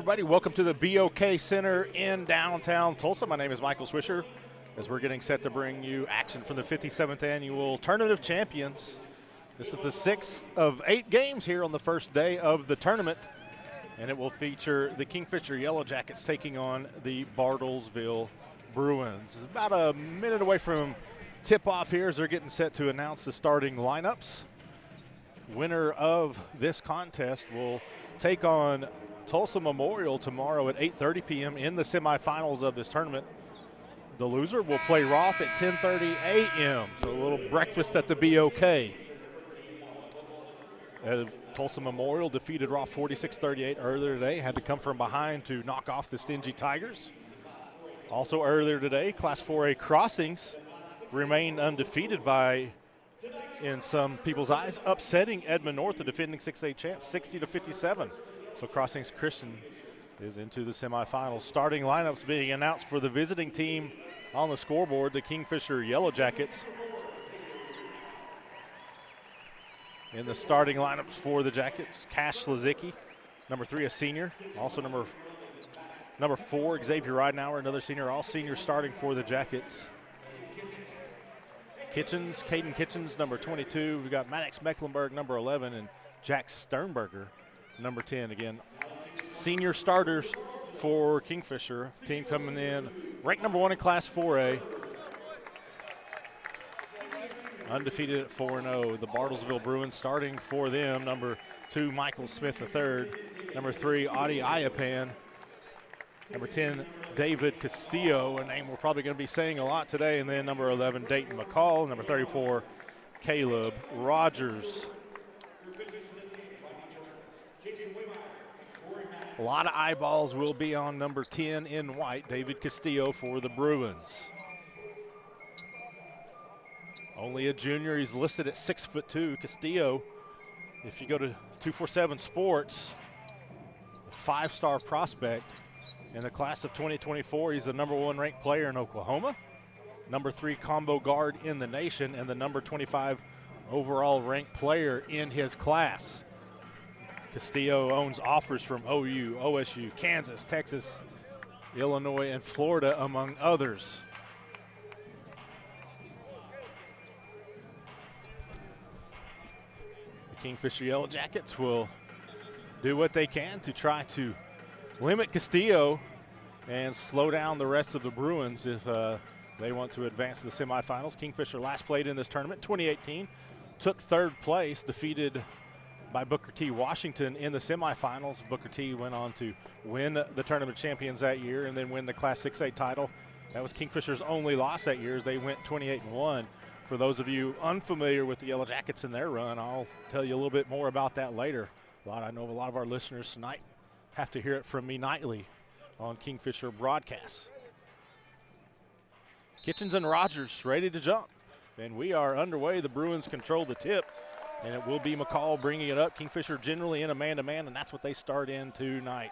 Everybody, welcome to the BOK Center in downtown Tulsa. My name is Michael Swisher, as we're getting set to bring you action from the 57th Annual Tournament of Champions. This is the 6th of 8 games here on the first day of the tournament, and it will feature the Kingfisher Yellow Jackets taking on the Bartlesville Bruins. About a minute away from tip-off here as they're getting set to announce the starting lineups. Winner of this contest will take on Tulsa Memorial tomorrow at 8:30 p.m. in the semifinals of this tournament. The loser will play Roth at 10:30 a.m., so a little breakfast at the BOK. Tulsa Memorial defeated Roth 46-38 earlier today, had to come from behind to knock off the Stingy Tigers. Also earlier today, Class 4A Crossings remained undefeated by, in some people's eyes, upsetting Edmond North, the defending 6A champs, 60-57. So Crossings Christian is into the semifinals. Starting lineups being announced for the visiting team on the scoreboard, the Kingfisher Yellow Jackets. In the starting lineups for the Jackets, Cash Slazicki, number 3, a senior. Also number 4, Xavier Ridenauer, another senior. All seniors starting for the Jackets. Caden Kitchens, number 22. We've got Maddox Mecklenburg, number 11, and Jack Sternberger, number 10. Again, senior starters for Kingfisher. Team coming in ranked number 1 in Class 4A. Undefeated at 4-0. The Bartlesville Bruins starting for them, number 2, Michael Smith III. Number 3, Audie Iapan. Number 10, David Castillo, a name we're probably going to be saying a lot today. And then number 11, Dayton McCall. Number 34, Caleb Rogers. A lot of eyeballs will be on number 10 in white, David Castillo, for the Bruins. Only a junior. He's listed at 6'2". Castillo, if you go to 247 Sports, a 5-star prospect. In the class of 2024, he's the number 1 ranked player in Oklahoma, number 3 combo guard in the nation, and the number 25 overall ranked player in his class. Castillo owns offers from OU, OSU, Kansas, Texas, Illinois, and Florida, among others. The Kingfisher Yellow Jackets will do what they can to try to limit Castillo and slow down the rest of the Bruins if they want to advance to the semifinals. Kingfisher last played in this tournament, 2018, took 3rd place, defeated by Booker T. Washington in the semifinals. Booker T. went on to win the tournament champions that year and then win the Class 6A title. That was Kingfisher's only loss that year as they went 28-1. For those of you unfamiliar with the Yellow Jackets and their run, I'll tell you a little bit more about that later. I know a lot of our listeners tonight have to hear it from me nightly on Kingfisher broadcasts. Kitchens and Rogers ready to jump, and we are underway. The Bruins control the tip, and it will be McCall bringing it up. Kingfisher generally in a man-to-man, and that's what they start in tonight.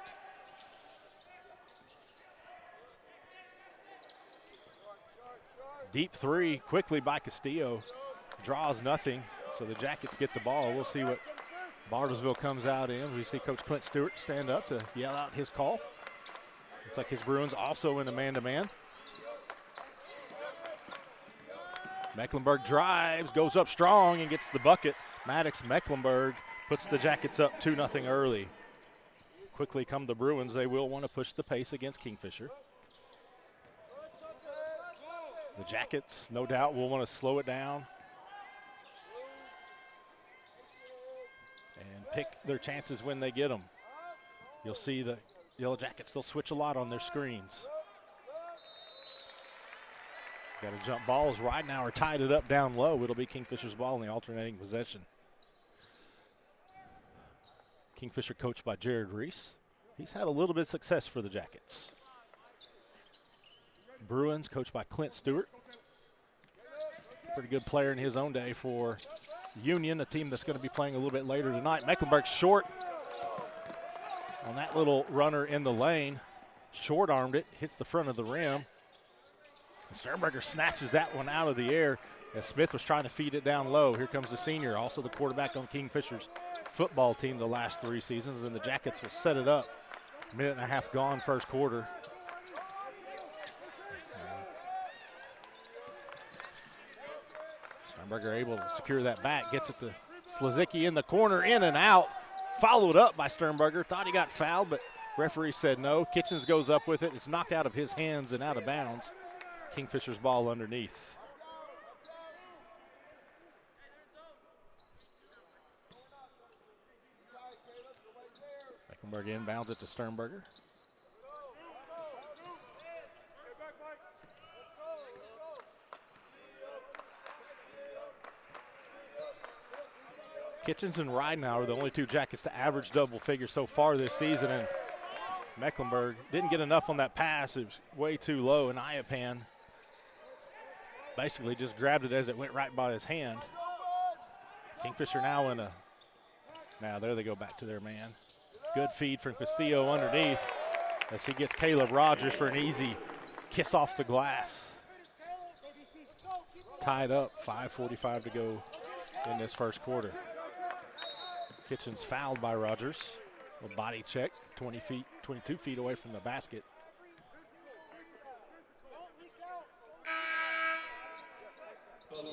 Deep 3 quickly by Castillo, draws nothing, so the Jackets get the ball. We'll see what Bartlesville comes out in. We see Coach Clint Stewart stand up to yell out his call. Looks like his Bruins also in a man-to-man. Mecklenburg drives, goes up strong, and gets the bucket. Maddox Mecklenburg puts the Jackets up 2-0 early. Quickly come the Bruins. They will want to push the pace against Kingfisher. The Jackets, no doubt, will want to slow it down and pick their chances when they get them. You'll see the Yellow Jackets, they'll switch a lot on their screens. Got to jump balls. Ridenauer tied it up down low. It'll be Kingfisher's ball in the alternating possession. Kingfisher coached by Jared Reese. He's had a little bit of success for the Jackets. Bruins coached by Clint Stewart. Pretty good player in his own day for Union, a team that's going to be playing a little bit later tonight. Mecklenburg short on that little runner in the lane. Short-armed it, hits the front of the rim. And Sternberger snatches that one out of the air as Smith was trying to feed it down low. Here comes the senior, also the quarterback on Kingfisher's football team the last 3 seasons, and the Jackets will set it up Minute and a half gone first quarter. Sternberger able to secure that back, gets it to Slazicki in the corner, in and out. Followed up by Sternberger. Thought he got fouled, but referee said no. Kitchens goes up with it. It's knocked out of his hands and out of bounds. Kingfisher's ball underneath. Mecklenburg inbounds it to Sternberger. Kitchens and Ridenhour are the only two Jackets to average double figures so far this season, and Mecklenburg didn't get enough on that pass. It was way too low, and Iapan basically just grabbed it as it went right by his hand. Kingfisher now in a – now there they go back to their man. Good feed from Castillo underneath as he gets Caleb Rogers for an easy kiss off the glass. Tied up, 5:45 to go in this first quarter. Kitchens fouled by Rogers. A body check, 22 feet away from the basket. Here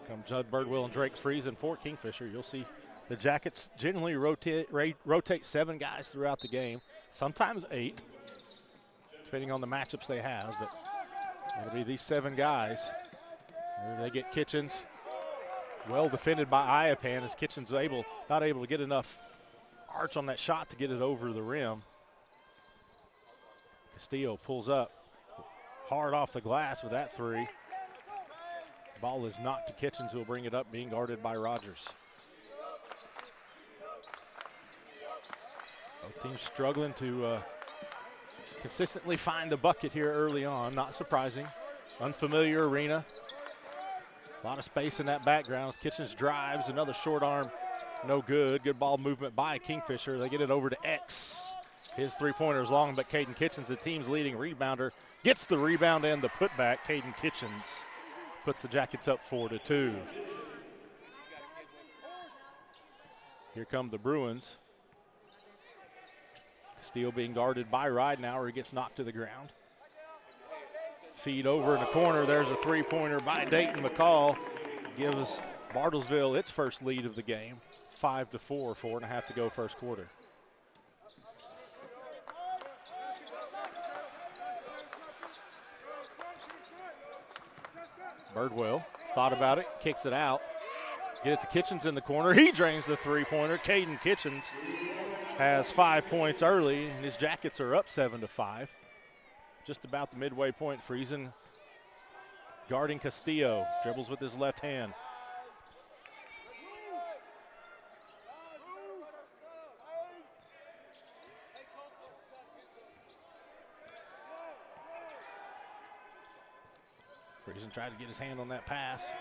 come Judd Birdwell and Drake Friesen for Kingfisher. You'll see the Jackets generally rotate 7 guys throughout the game, sometimes 8, depending on the matchups they have. But it'll be these 7 guys. There they get Kitchens. Well defended by Iapan as Kitchens not able to get enough arch on that shot to get it over the rim. Castillo pulls up hard off the glass with that 3. Ball is knocked to Kitchens, who will bring it up, being guarded by Rogers. Both teams struggling to consistently find the bucket here early on. Not surprising. Unfamiliar arena. A lot of space in that background. Kitchens drives, another short arm, no good. Good ball movement by Kingfisher. They get it over to X. His three-pointer is long, but Caden Kitchens, the team's leading rebounder, gets the rebound and the putback. Caden Kitchens puts the Jackets up 4-2. Here come the Bruins. Steele being guarded by Ridenhour. He gets knocked to the ground. Feed over in the corner. There's a three-pointer by Dayton McCall. Gives Bartlesville its first lead of the game. 5-4, 4.5 to go first quarter. Birdwell thought about it, kicks it out. Get it to Kitchens in the corner. He drains the three-pointer. Caden Kitchens has 5 points early, and his Jackets are up 7-5. Just about the midway point. Friesen guarding Castillo. Dribbles with his left hand. Friesen tried to get his hand on that pass.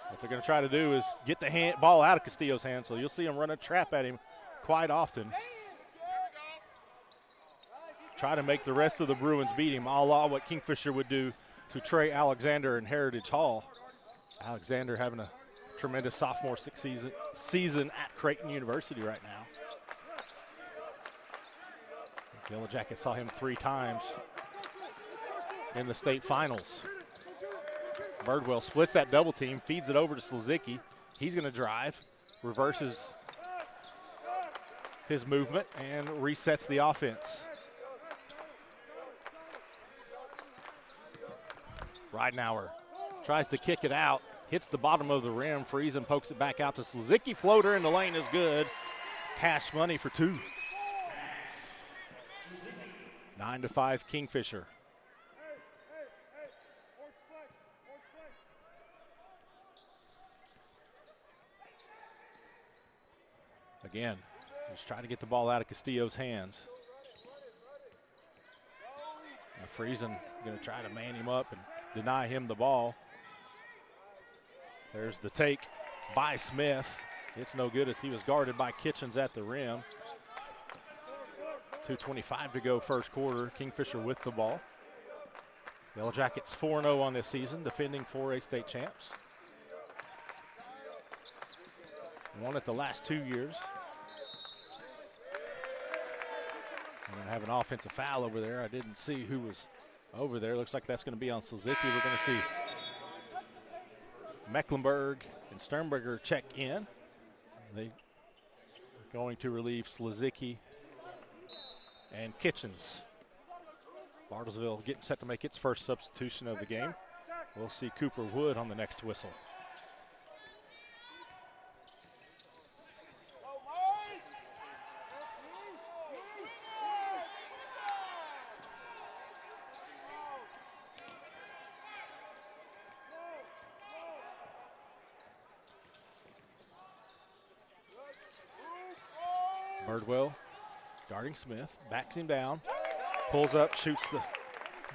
What they're going to try to do is get the ball out of Castillo's hand, so you'll see him run a trap at him quite often. Try to make the rest of the Bruins beat him, a la what Kingfisher would do to Trey Alexander in Heritage Hall. Alexander having a tremendous sophomore season at Creighton University right now. The Yellow Jackets saw him 3 times in the state finals. Birdwell splits that double team, feeds it over to Slazicki. He's going to drive, reverses his movement, and resets the offense. Ridenhour tries to kick it out, hits the bottom of the rim. Friesen pokes it back out to Slazicki. Floater in the lane is good. Cash money for 2. 9-5 Kingfisher. Again, just trying to get the ball out of Castillo's hands. Now Friesen going to try to man him up and deny him the ball. There's the take by Smith. It's no good as he was guarded by Kitchens at the rim. 2:25 to go first quarter. Kingfisher with the ball. Yellow Jackets 4-0 on this season, defending 4A state champs. Won it the last 2 years. We're going to have an offensive foul over there. I didn't see who was over there. Looks like that's going to be on Slizicki. We're going to see Mecklenburg and Sternberger check in. They are going to relieve Slizicki and Kitchens. Bartlesville getting set to make its first substitution of the game. We'll see Cooper Wood on the next whistle. Birdwell guarding Smith, backs him down, pulls up, shoots the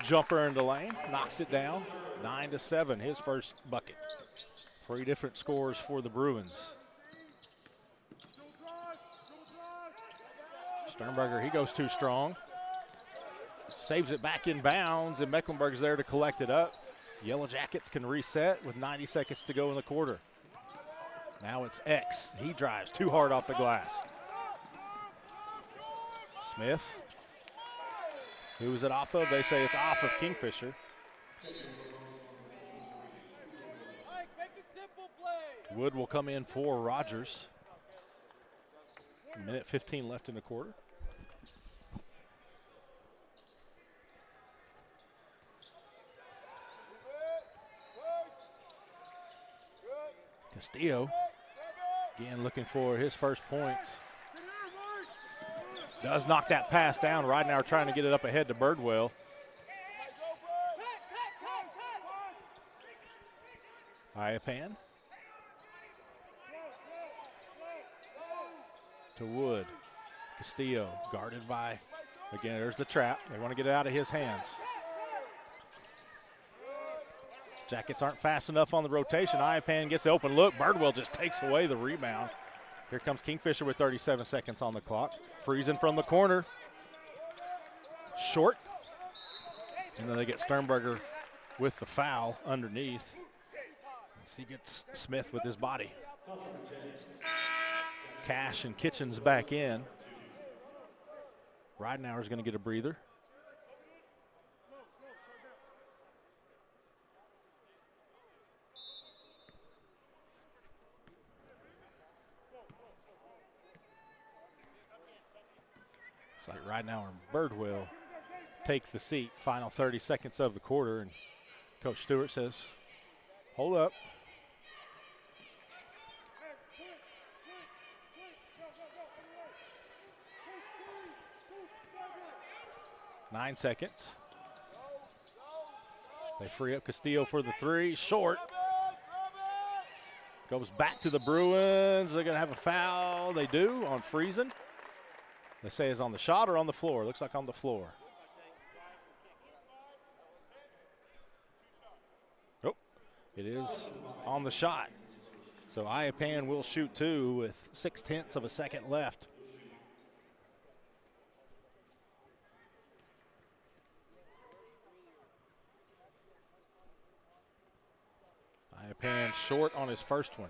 jumper into lane, knocks it down. 9-7, his first bucket. 3 different scores for the Bruins. Sternberger, he goes too strong. Saves it back in bounds, and Mecklenburg's there to collect it up. The Yellow Jackets can reset with 90 seconds to go in the quarter. Now it's X. He drives too hard off the glass. Smith. Who's it off of? They say it's off of Kingfisher. Wood will come in for Rogers. 1:15 left in the quarter. Castillo, again looking for his first points. Does knock that pass down. Right now trying to get it up ahead to Birdwell. Iapan. To Wood. Castillo guarded by, again, there's the trap. They want to get it out of his hands. Jackets aren't fast enough on the rotation. Iapan gets the open look. Birdwell just takes away the rebound. Here comes Kingfisher with 37 seconds on the clock. Freezing from the corner. Short. And then they get Sternberger with the foul underneath. As he gets Smith with his body. Cash and Kitchens back in. Ridenauer's going to get a breather. It's like Ridenauer and Birdwell take the seat. Final 30 seconds of the quarter, and Coach Stewart says, hold up. Nine seconds. They free up Castillo for the three. Short. Goes back to the Bruins. They're going to have a foul. They do on Friesen. They say it's on the shot or on the floor. Looks like on the floor. Oh, it is on the shot. So Iapan will shoot two with 0.6 of a second left. Iapan short on his first one.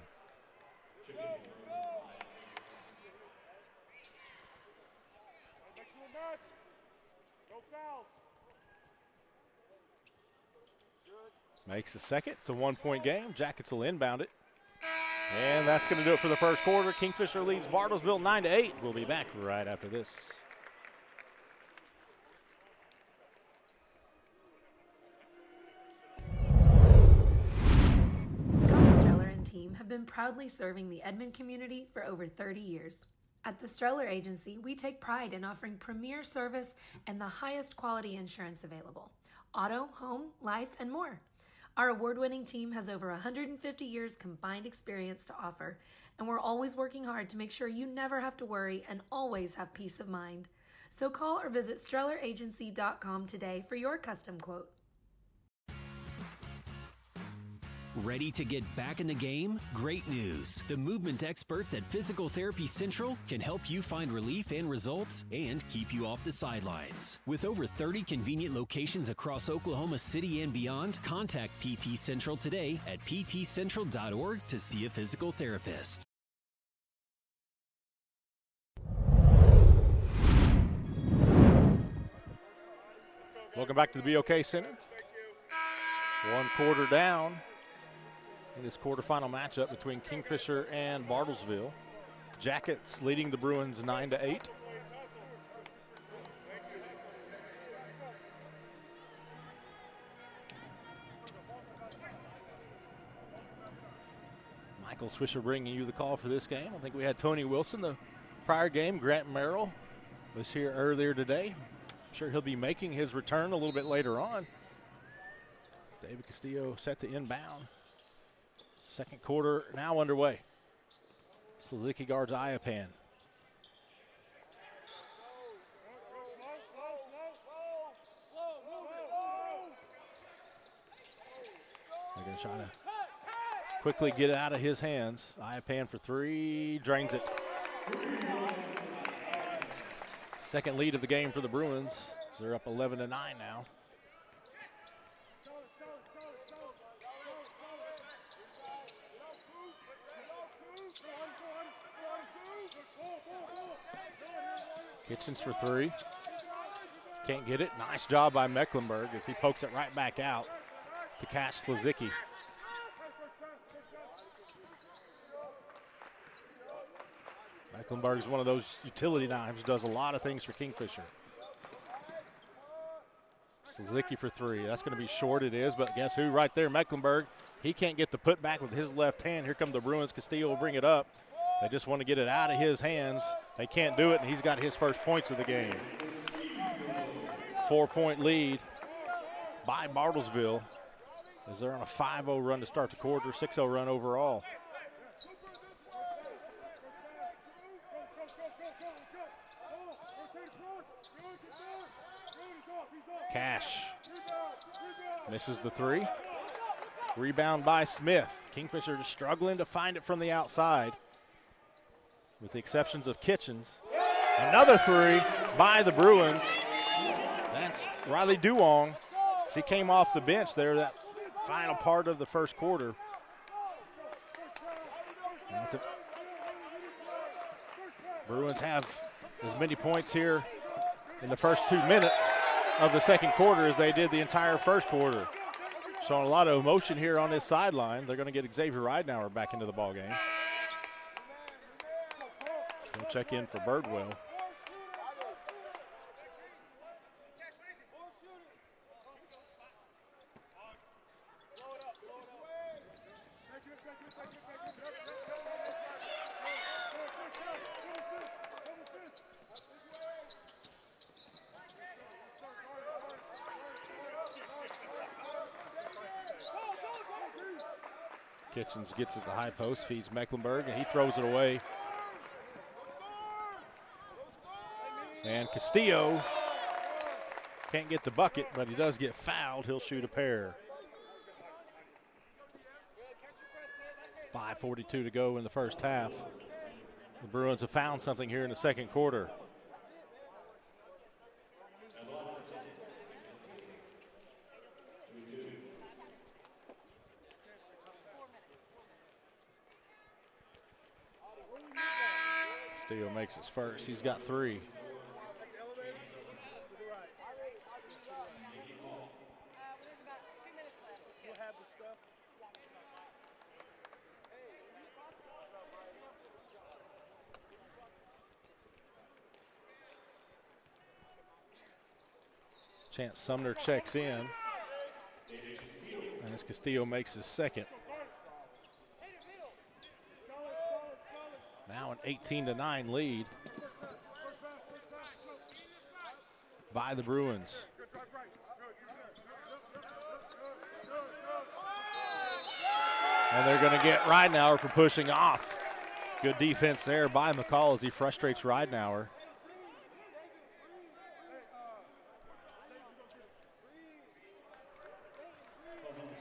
Makes the second. It's a 1-point game. Jackets will inbound it. And that's going to do it for the first quarter. Kingfisher leads Bartlesville 9-8. We'll be back right after this. Scott Streller and team have been proudly serving the Edmond community for over 30 years. At the Streller Agency, we take pride in offering premier service and the highest quality insurance available. Auto, home, life, and more. Our award-winning team has over 150 years combined experience to offer, and we're always working hard to make sure you never have to worry and always have peace of mind. So call or visit StrellerAgency.com today for your custom quote. Ready to get back in the game? Great news! The movement experts at Physical Therapy Central can help you find relief and results and keep you off the sidelines. With over 30 convenient locations across Oklahoma City and beyond, contact PT Central today at ptcentral.org to see a physical therapist. Welcome back to the BOK Center. 1 quarter down in this quarterfinal matchup between Kingfisher and Bartlesville. Jackets leading the Bruins 9-8. Michael Swisher bringing you the call for this game. I think we had Tony Wilson the prior game. Grant Merrill was here earlier today. I'm sure he'll be making his return a little bit later on. David Castillo set to inbound. Second quarter now underway. Slizicki guards Iapan. They're going to try to quickly get it out of his hands. Iapan for 3, drains it. Second lead of the game for the Bruins. They're up 11-9 now. Kitchens for 3. Can't get it. Nice job by Mecklenburg as he pokes it right back out to Cash Slizicki. Mecklenburg is one of those utility knives, does a lot of things for Kingfisher. Slizicki for 3. That's going to be short, it is, but guess who right there, Mecklenburg. He can't get the putback with his left hand. Here come the Bruins. Castillo will bring it up. They just want to get it out of his hands. They can't do it, and he's got his first points of the game. 4-point lead by Bartlesville as they're on a 5-0 run to start the quarter, 6-0 run overall. Cash misses the 3. Rebound by Smith. Kingfisher just struggling to find it from the outside, with the exceptions of Kitchens. Another 3 by the Bruins. That's Riley Duong. He came off the bench there that final part of the first quarter. Bruins have as many points here in the first 2 minutes of the second quarter as they did the entire first quarter. Showing a lot of emotion here on this sideline. They're going to get Xavier Ridenauer back into the ballgame. He'll check in for Birdwell. Kitchens gets at the high post, feeds Mecklenburg, and he throws it away. And Castillo can't get the bucket, but he does get fouled. He'll shoot a pair. 5:42 to go in the first half. The Bruins have found something here in the second quarter. Castillo makes his first. He's got 3. Chance Sumner checks in as Castillo makes his second. Now an 18-9 lead by the Bruins. And they're going to get Ridenauer for pushing off. Good defense there by McCall as he frustrates Ridenauer.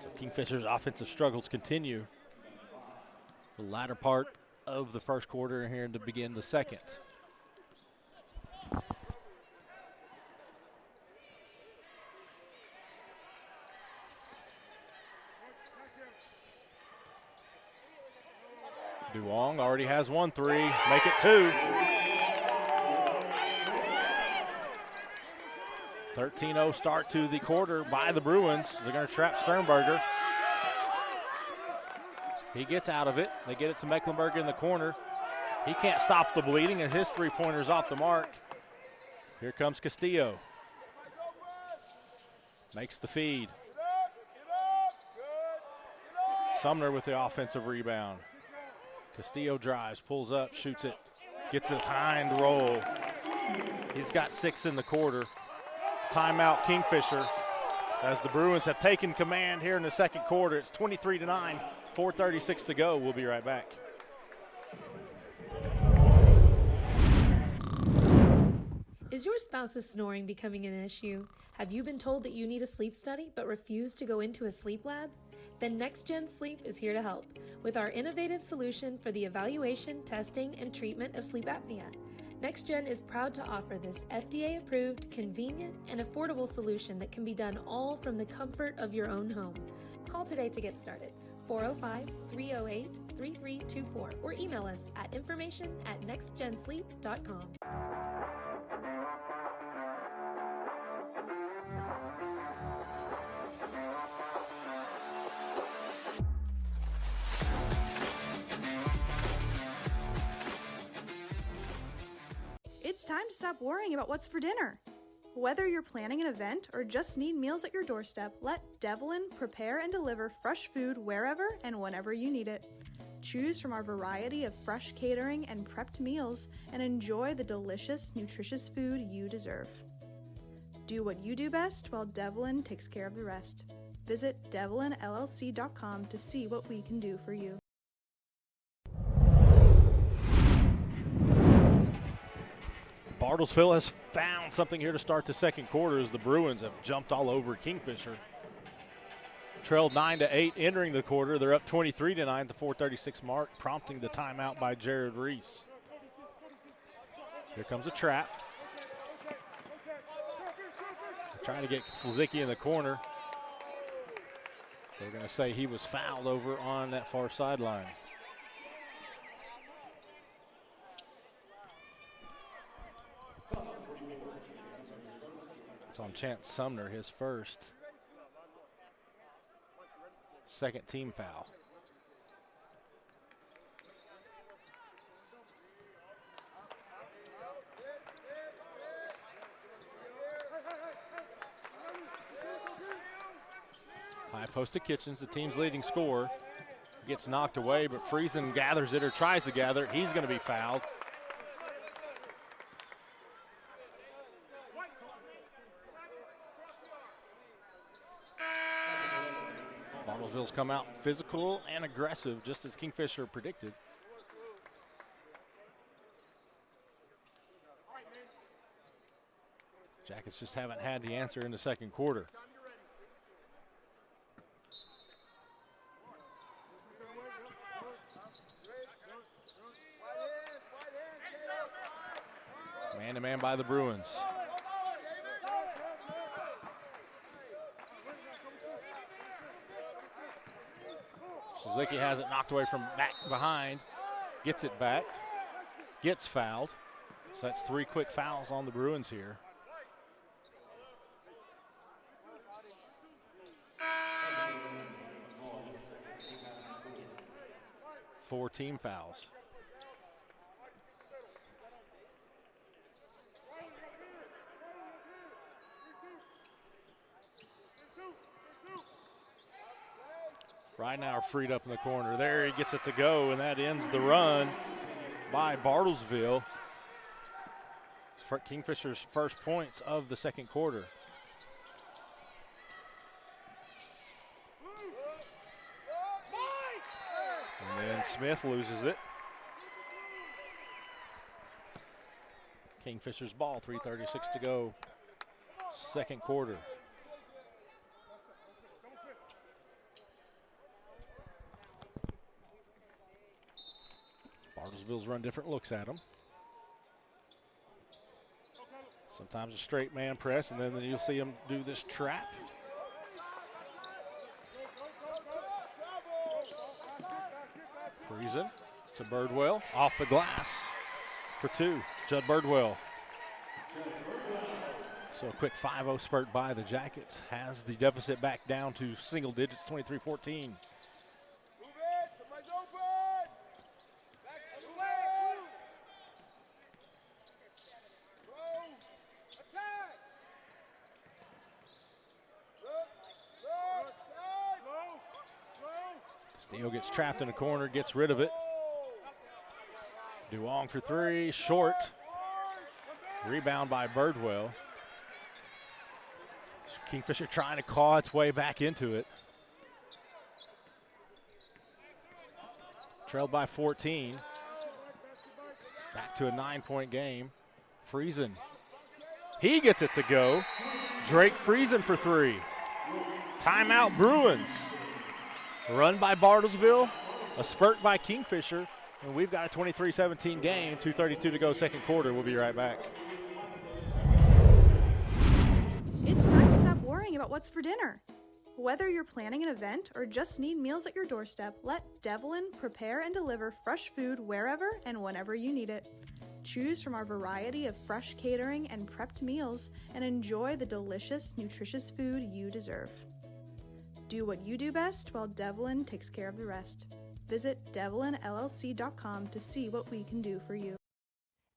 So Kingfisher's offensive struggles continue. The latter part of the first quarter here to begin the second. Duong already has 1 3, make it 2. 13-0 start to the quarter by the Bruins. They're going to trap Sternberger. He gets out of it. They get it to Mecklenburg in the corner. He can't stop the bleeding, and his three-pointer's off the mark. Here comes Castillo. Makes the feed. Sumner with the offensive rebound. Castillo drives, pulls up, shoots it, gets a behind roll. He's got 6 in the quarter. Timeout Kingfisher as the Bruins have taken command here in the second quarter. It's 23-9, 4:36 to go. We'll be right back. Is your spouse's snoring becoming an issue? Have you been told that you need a sleep study but refuse to go into a sleep lab? Then Next Gen Sleep is here to help with our innovative solution for the evaluation, testing, and treatment of sleep apnea. Next Gen is proud to offer this FDA-approved, convenient, and affordable solution that can be done all from the comfort of your own home. Call today to get started. 405-308-3324 or email us at information@nextgensleep.com. It's time to stop worrying about what's for dinner. Whether you're planning an event or just need meals at your doorstep, let Devlin prepare and deliver fresh food wherever and whenever you need it. Choose from our variety of fresh catering and prepped meals and enjoy the delicious, nutritious food you deserve. Do what you do best while Devlin takes care of the rest. Visit devlinllc.com to see what we can do for you. Bartlesville has found something here to start the second quarter as the Bruins have jumped all over Kingfisher. Trailed 9-8 entering the quarter. They're up 23-9 at the 4:36 mark, prompting the timeout by Jared Reese. Here comes a trap. They're trying to get Slizicki in the corner. They're going to say he was fouled over on that far sideline. It's on Chance Sumner, his first. Second team foul. High post to Kitchens, the team's leading scorer. Gets knocked away, but Friesen gathers it or tries to gather it. He's going to be fouled. Bartlesville's come out physical and aggressive, just as Kingfisher predicted. Jackets just haven't had the answer in the second quarter. Man-to-man by the Bruins. Slizicki has it knocked away from back behind, gets it back, gets fouled. So that's 3 quick fouls on the Bruins here. Four team fouls. Right now freed up in the corner. There he gets it to go, and that ends the run by Bartlesville. For Kingfisher's first points of the second quarter. And then Smith loses it. Kingfisher's ball, 3:36 to go, second quarter. Bartlesville's run different looks at them. Sometimes a straight man press, and then you'll see them do this trap. Friesen to Birdwell, off the glass for 2. Judd Birdwell. So a quick 5-0 spurt by the Jackets has the deficit back down to single digits, 23-14. Castillo gets trapped in a corner, gets rid of it. Duong for three, short. Rebound by Birdwell. Kingfisher trying to claw its way back into it. Trailed by 14. Back to a 9-point game. Friesen. He gets it to go. Drake Friesen for three. Timeout Bruins. Run by Bartlesville. A spurt by Kingfisher. And we've got a 23-17 game. 2:32 to go second quarter. We'll be right back. It's time to stop worrying about what's for dinner. Whether you're planning an event or just need meals at your doorstep, let Devlin prepare and deliver fresh food wherever and whenever you need it. Choose from our variety of fresh catering and prepped meals and enjoy the delicious, nutritious food you deserve. Do what you do best while Devlin takes care of the rest. Visit devlinllc.com to see what we can do for you.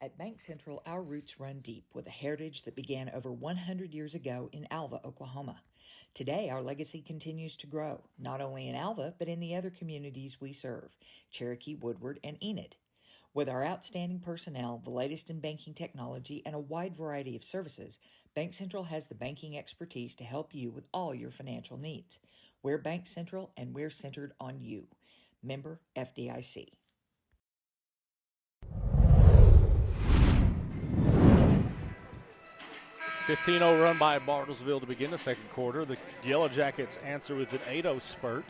At Bank Central, our roots run deep with a heritage that began over 100 years ago in Alva, Oklahoma. Today, our legacy continues to grow, not only in Alva, but in the other communities we serve, Cherokee, Woodward, and Enid. With our outstanding personnel, the latest in banking technology, and a wide variety of services, Bank Central has the banking expertise to help you with all your financial needs. We're Bank Central, and we're centered on you. Member FDIC. .15 run by Bartlesville to begin the second quarter. The Yellow Jackets answer with an 8-0 spurt.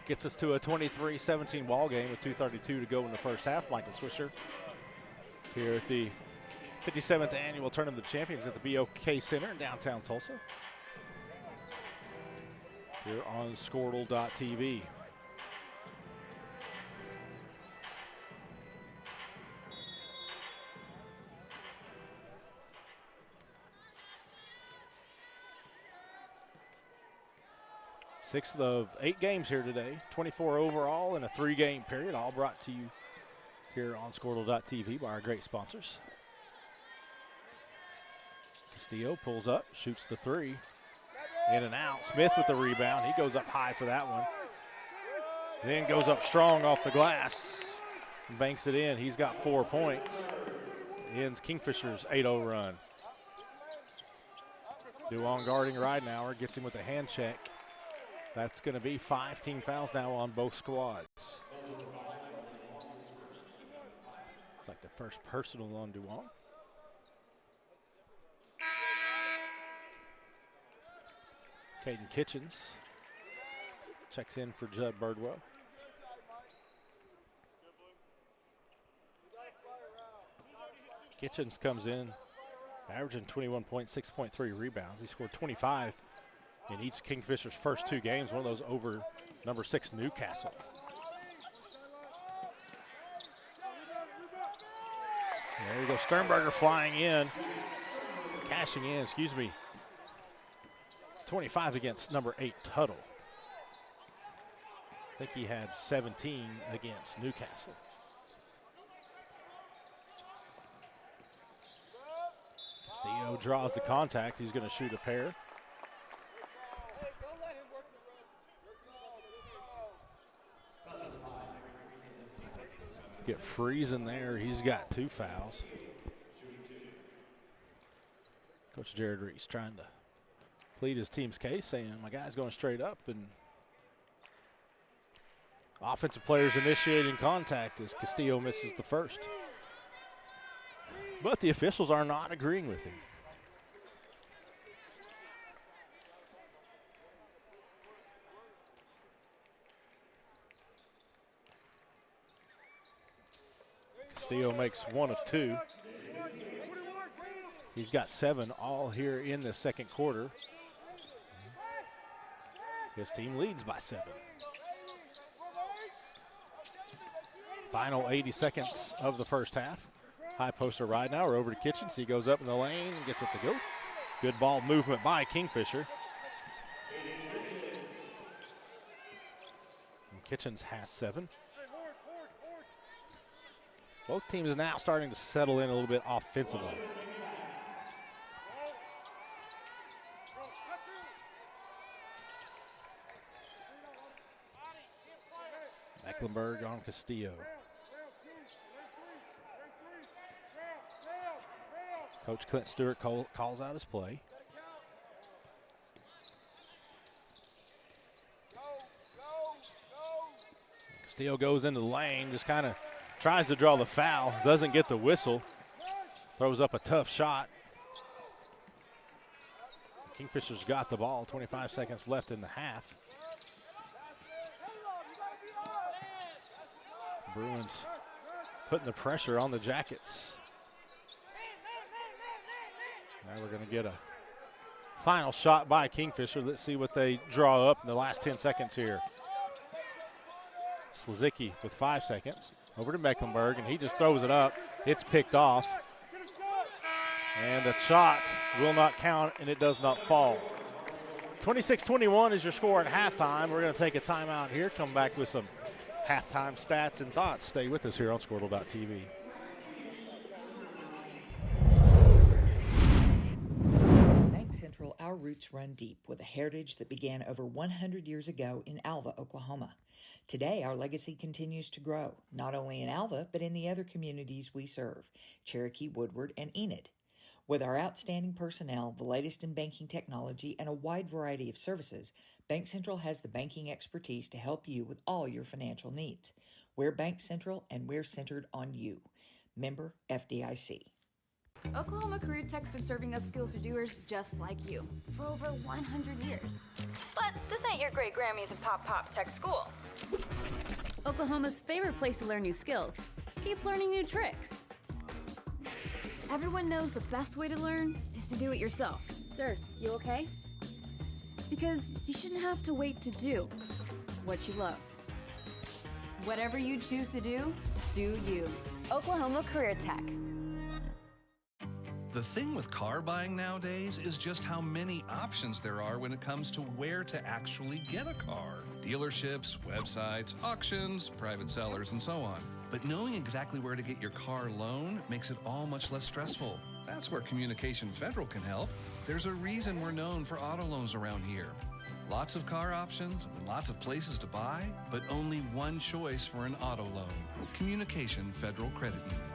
Gets us to a 23-17 ball game with 2:32 to go in the first half. Michael Swisher here at the 57th annual Tournament of Champions at the BOK Center in downtown Tulsa. Here on Squirtle.tv. Sixth of 8 games here today, 24 overall in a 3-game period, all brought to you here on Squirtle.tv by our great sponsors. Castillo pulls up, shoots the three, in and out. Smith with the rebound. He goes up high for that one. Then goes up strong off the glass and banks it in. He's got 4 points. Ends Kingfisher's 8-0 run. Duong guarding Ridenauer, gets him with a hand check. That's going to be 5 team fouls now on both squads. It's like the first personal on Duong. Caden Kitchens checks in for Judd Birdwell. Kitchens comes in, averaging 21 points, 6.3 rebounds. He scored 25 in each Kingfisher's first 2 games, one of those over number 6 Newcastle. There you go, Sternberger flying in, cashing in, 25 against number 8 Tuttle. I think he had 17 against Newcastle. Castillo draws the contact. He's going to shoot a pair. Get Friesen there. He's got 2 fouls. Coach Jared Reese trying to plead his team's case, saying my guy's going straight up, and offensive players initiating contact as Castillo misses the first. But the officials are not agreeing with him. Castillo makes 1 of 2. He's got 7 all here in the second quarter. His team leads by 7. Final 80 seconds of the first half. High poster Ridenauer over to Kitchens. He goes up in the lane and gets it to go. Good ball movement by Kingfisher. And Kitchens has 7. Both teams now starting to settle in a little bit offensively. Mecklenburg on Castillo. Coach Clint Stewart calls out his play. Castillo goes into the lane, just kind of tries to draw the foul, doesn't get the whistle, throws up a tough shot. Kingfisher's got the ball, 25 seconds left in the half. Bruins putting the pressure on the Jackets. Now we're going to get a final shot by Kingfisher. Let's see what they draw up in the last 10 seconds here. Slazicki with 5 seconds. Over to Mecklenburg, and he just throws it up. It's picked off. And the shot will not count, and it does not fall. 26-21 is your score at halftime. We're going to take a timeout here, come back with some halftime stats and thoughts. Stay with us here on Squirtle.tv. Bank Central, our roots run deep with a heritage that began over 100 years ago in Alva, Oklahoma. Today, our legacy continues to grow, not only in Alva, but in the other communities we serve, Cherokee, Woodward, and Enid. With our outstanding personnel, the latest in banking technology, and a wide variety of services, Bank Central has the banking expertise to help you with all your financial needs. We're Bank Central, and we're centered on you. Member FDIC. Oklahoma Career Tech's been serving up skills to doers just like you for over 100 years. But this ain't your great Grammys and Pop Tech school. Oklahoma's favorite place to learn new skills keeps learning new tricks. Everyone knows the best way to learn is to do it yourself. Sir, you okay? Because you shouldn't have to wait to do what you love. Whatever you choose to do you. Oklahoma Career Tech. The thing with car buying nowadays is just how many options there are when it comes to where to actually get a car. Dealerships, websites, auctions, private sellers, and so on. But knowing exactly where to get your car loan makes it all much less stressful. That's where Communication Federal can help. There's a reason we're known for auto loans around here. Lots of car options and lots of places to buy, but only one choice for an auto loan. Communication Federal Credit Union.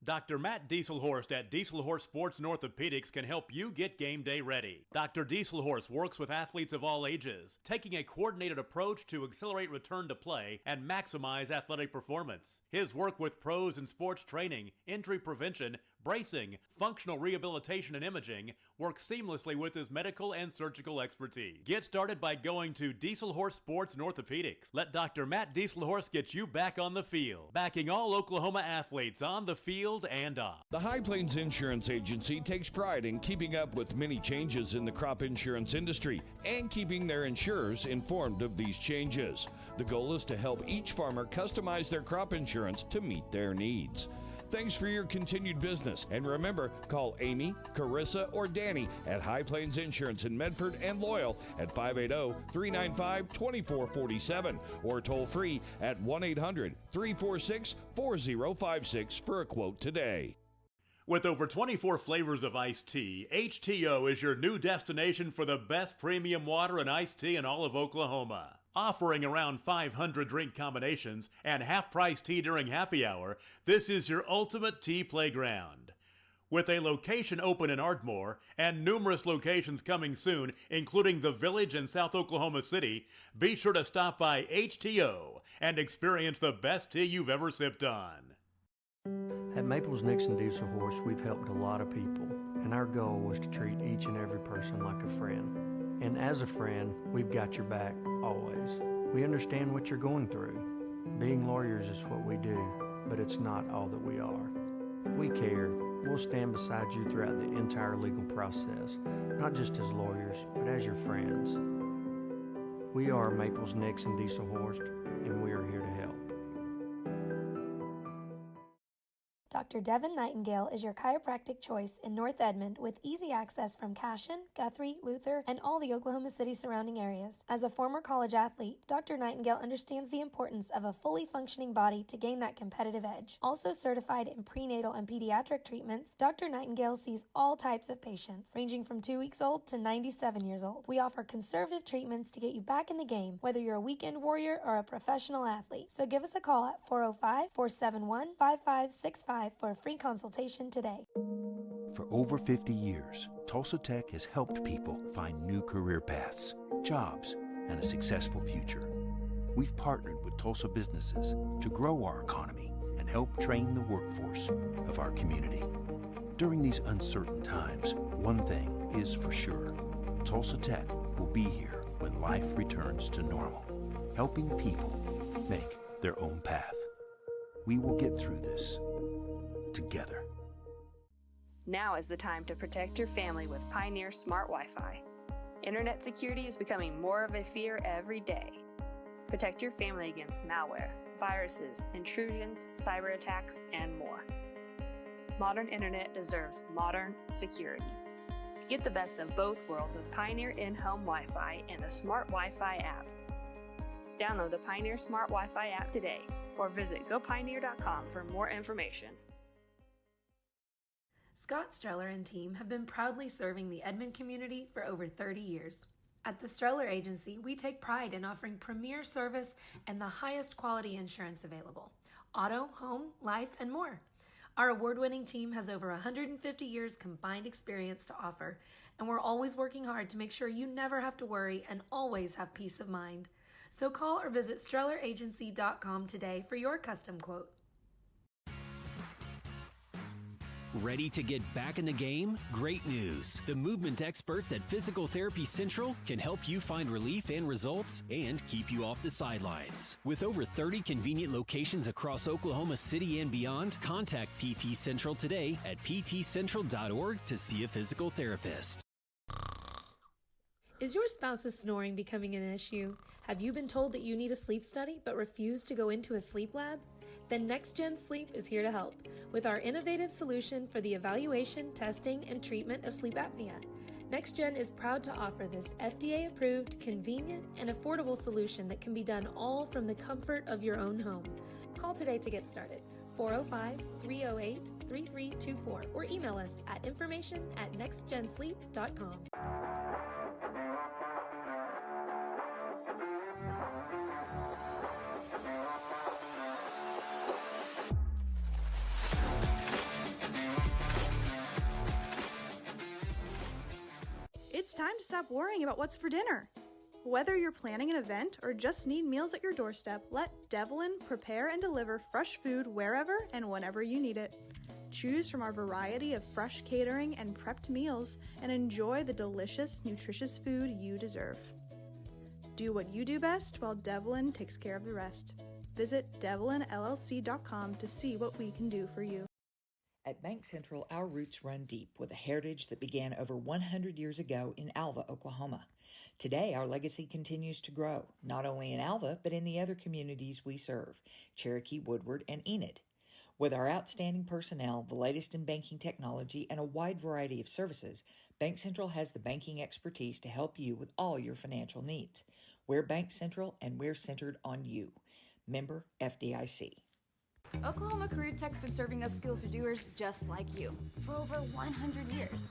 Dr. Matt Dieselhorst at Dieselhorst Sports and Orthopedics can help you get game day ready. Dr. Dieselhorst works with athletes of all ages, taking a coordinated approach to accelerate return to play and maximize athletic performance. His work with pros in sports training, injury prevention, bracing, functional rehabilitation, and imaging works seamlessly with his medical and surgical expertise. Get started by going to Dieselhorst Sports and Orthopedics. Let Dr. Matt Dieselhorst get you back on the field, backing all Oklahoma athletes on the field and off. The High Plains Insurance Agency takes pride in keeping up with many changes in the crop insurance industry and keeping their insurers informed of these changes. The goal is to help each farmer customize their crop insurance to meet their needs. Thanks for your continued business. And remember, call Amy, Carissa, or Danny at High Plains Insurance in Medford and Loyal at 580-395-2447 or toll free at 1-800-346-4056 for a quote today. With over 24 flavors of iced tea, HTO is your new destination for the best premium water and iced tea in all of Oklahoma. Offering around 500 drink combinations and half-price tea during happy hour, this is your ultimate tea playground. With a location open in Ardmore and numerous locations coming soon, including the Village in South Oklahoma City, be sure to stop by HTO and experience the best tea you've ever sipped on. At Maples Nixon Diesel Horse, we've helped a lot of people, and our goal was to treat each and every person like a friend. And as a friend, we've got your back, always. We understand what you're going through. Being lawyers is what we do, but it's not all that we are. We care. We'll stand beside you throughout the entire legal process, not just as lawyers, but as your friends. We are Maples Nixon Diesel Horse, and we are here to help. Dr. Devin Nightingale is your chiropractic choice in North Edmond with easy access from Cashion, Guthrie, Luther, and all the Oklahoma City surrounding areas. As a former college athlete, Dr. Nightingale understands the importance of a fully functioning body to gain that competitive edge. Also certified in prenatal and pediatric treatments, Dr. Nightingale sees all types of patients, ranging from 2 weeks old to 97 years old. We offer conservative treatments to get you back in the game, whether you're a weekend warrior or a professional athlete. So give us a call at 405-471-5565 for a free consultation today. For over 50 years, Tulsa Tech has helped people find new career paths, jobs, and a successful future. We've partnered with Tulsa businesses to grow our economy and help train the workforce of our community. During these uncertain times, one thing is for sure. Tulsa Tech will be here when life returns to normal, helping people make their own path. We will get through this together. Now is the time to protect your family with Pioneer Smart Wi-Fi. Internet security is becoming more of a fear every day. Protect your family against malware, viruses, intrusions, cyber attacks, and more. Modern internet deserves modern security. Get the best of both worlds with Pioneer in-home Wi-Fi and the Smart Wi-Fi app. Download the Pioneer Smart Wi-Fi app today or visit gopioneer.com for more information. Scott Streller and team have been proudly serving the Edmond community for over 30 years. At the Streller Agency, we take pride in offering premier service and the highest quality insurance available: auto, home, life, and more. Our award-winning team has over 150 years combined experience to offer, and we're always working hard to make sure you never have to worry and always have peace of mind. So call or visit StrellerAgency.com today for your custom quote. Ready to get back in the game? Great news. The movement experts at Physical Therapy Central can help you find relief and results and keep you off the sidelines. With over 30 convenient locations across Oklahoma City and beyond, contact PT Central today at ptcentral.org to see a physical therapist. Is your spouse's snoring becoming an issue? Have you been told that you need a sleep study but refuse to go into a sleep lab? Then Next Gen Sleep is here to help with our innovative solution for the evaluation, testing, and treatment of sleep apnea. Next Gen is proud to offer this FDA-approved, convenient, and affordable solution that can be done all from the comfort of your own home. Call today to get started. 405-308-3324 or email us at information@nextgensleep.com. It's time to stop worrying about what's for dinner. Whether you're planning an event or just need meals at your doorstep, let Devlin prepare and deliver fresh food wherever and whenever you need it. Choose from our variety of fresh catering and prepped meals and enjoy the delicious, nutritious food you deserve. Do what you do best while Devlin takes care of the rest. Visit devlinllc.com to see what we can do for you. At Bank Central, our roots run deep with a heritage that began over 100 years ago in Alva, Oklahoma. Today, our legacy continues to grow, not only in Alva, but in the other communities we serve, Cherokee, Woodward, and Enid. With our outstanding personnel, the latest in banking technology, and a wide variety of services, Bank Central has the banking expertise to help you with all your financial needs. We're Bank Central, and we're centered on you. Member FDIC. Oklahoma Career Tech's been serving upskills to doers just like you for over 100 years.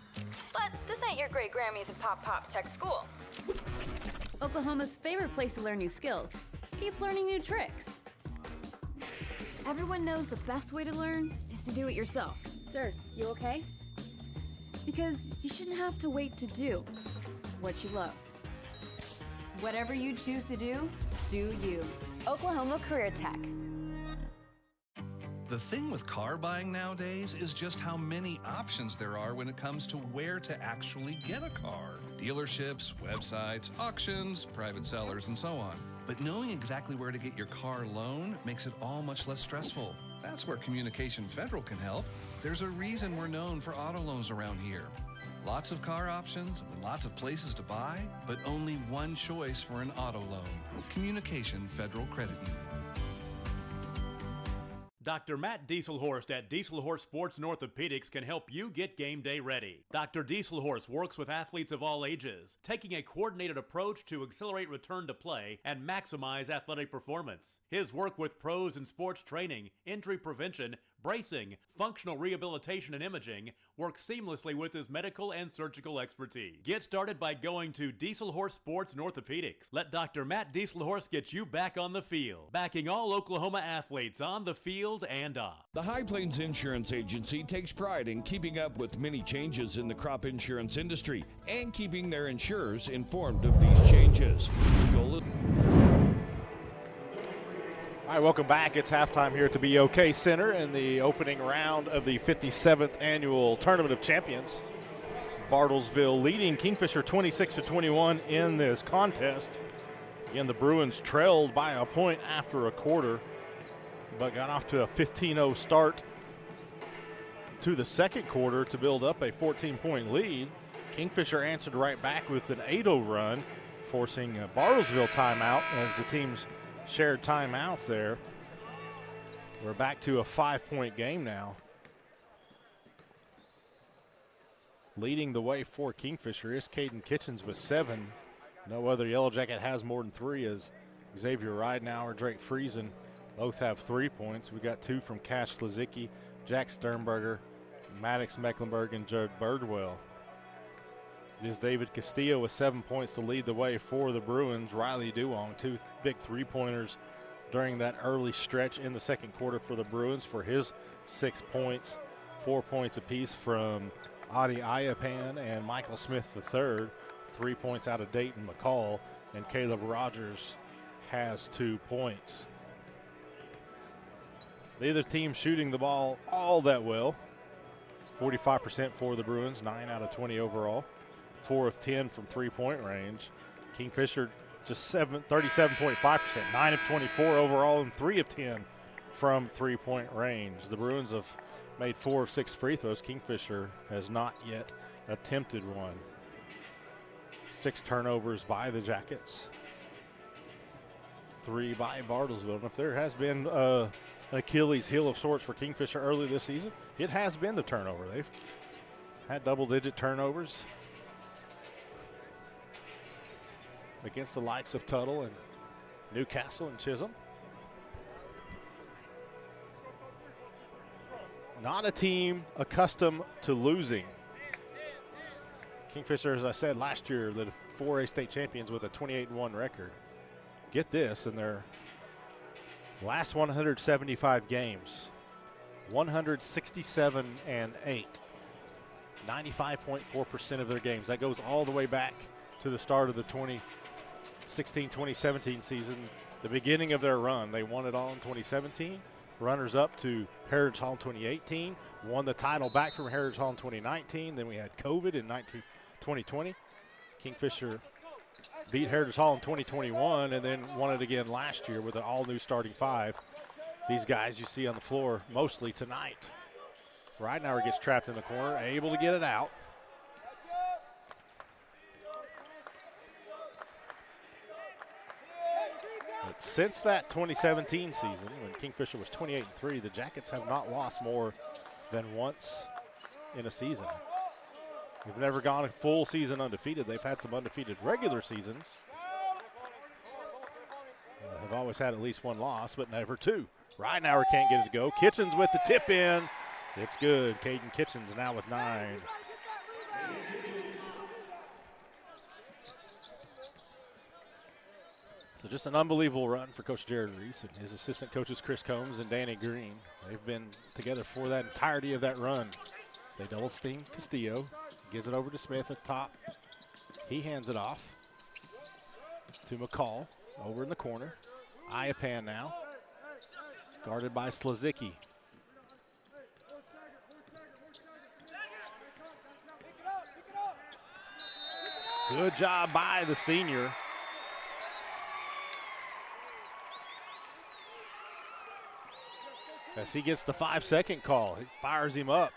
But this ain't your great Grammys and Pop Tech School. Oklahoma's favorite place to learn new skills keeps learning new tricks. Everyone knows the best way to learn is to do it yourself. Sir, you okay? Because you shouldn't have to wait to do what you love. Whatever you choose to do you. Oklahoma Career Tech. The thing with car buying nowadays is just how many options there are when it comes to where to actually get a car. Dealerships, websites, auctions, private sellers, and so on. But knowing exactly where to get your car loan makes it all much less stressful. That's where Communication Federal can help. There's a reason we're known for auto loans around here. Lots of car options and lots of places to buy, but only one choice for an auto loan. Communication Federal Credit Union. Dr. Matt Dieselhorst at Dieselhorst Sports and Orthopedics can help you get game day ready. Dr. Dieselhorst works with athletes of all ages, taking a coordinated approach to accelerate return to play and maximize athletic performance. His work with pros in sports training, injury prevention, bracing, functional rehabilitation, and imaging works seamlessly with his medical and surgical expertise. Get started by going to Dieselhorst Sports and Orthopedics. Let Dr. Matt Dieselhorst get you back on the field, backing all Oklahoma athletes on the field and off. The High Plains Insurance Agency takes pride in keeping up with many changes in the crop insurance industry and keeping their insurers informed of these changes. The goal is All right, welcome back. It's halftime here at the BOK Center in the opening round of the 57th Annual Tournament of Champions. Bartlesville leading Kingfisher 26-21 in this contest. Again, the Bruins trailed by a point after a quarter, but got off to a 15-0 start to the second quarter to build up a 14-point lead. Kingfisher answered right back with an 8-0 run, forcing a Bartlesville timeout as the teams shared timeouts there. We're back to a 5-point game now. Leading the way for Kingfisher is Caden Kitchens with 7. No other Yellow Jacket has more than 3 as Xavier Ridenauer, Drake Friesen both have 3 points. We got 2 from Cash Slazicki, Jack Sternberger, Maddox Mecklenburg, and Judd Birdwell. It is David Castillo with 7 points to lead the way for the Bruins. Riley Duong, 2 big three-pointers during that early stretch in the second quarter for the Bruins for his 6 points. 4 points apiece from Adi Ayapan and Michael Smith III. 3 points out of Dayton McCall, and Caleb Rogers has 2 points. Neither team shooting the ball all that well. 45% for the Bruins, 9 out of 20 overall. 4 of 10 from three-point range. Kingfisher just 37.5%, 9 of 24 overall, and 3 of 10 from three-point range. The Bruins have made 4 of 6 free throws. Kingfisher has not yet attempted one. 6 turnovers by the Jackets. 3 by Bartlesville. And if there has been Achilles heel of sorts for Kingfisher early this season, it has been the turnover. They've had double-digit turnovers against the likes of Tuttle and Newcastle and Chisholm. Not a team accustomed to losing. Kingfisher, as I said last year, the 4A state champions with a 28-1 record. Get this, in their last 175 games, 167-8, 95.4% of their games. That goes all the way back to the start of the 2016-2017 season, the beginning of their run. They won it all in 2017. Runners up to Heritage Hall in 2018. Won the title back from Heritage Hall in 2019. Then we had COVID in 2020. Kingfisher beat Heritage Hall in 2021 and then won it again last year with an all-new starting 5. These guys you see on the floor mostly tonight. Ridenauer gets trapped in the corner, able to get it out. But since that 2017 season, when Kingfisher was 28-3, the Jackets have not lost more than once in a season. They've never gone a full season undefeated. They've had some undefeated regular seasons. They've always had at least one loss, but never 2. Ridenauer can't get it to go. Kitchens with the tip in. It's good. Caden Kitchens now with 9. So just an unbelievable run for Coach Jared Reese and his assistant coaches Chris Combs and Danny Green. They've been together for that entirety of that run. They double steam Castillo. Gives it over to Smith at top. He hands it off to McCall over in the corner. Iapan now. Guarded by Slazicki. Good job by the senior. As he gets the 5-second call, he fires him up.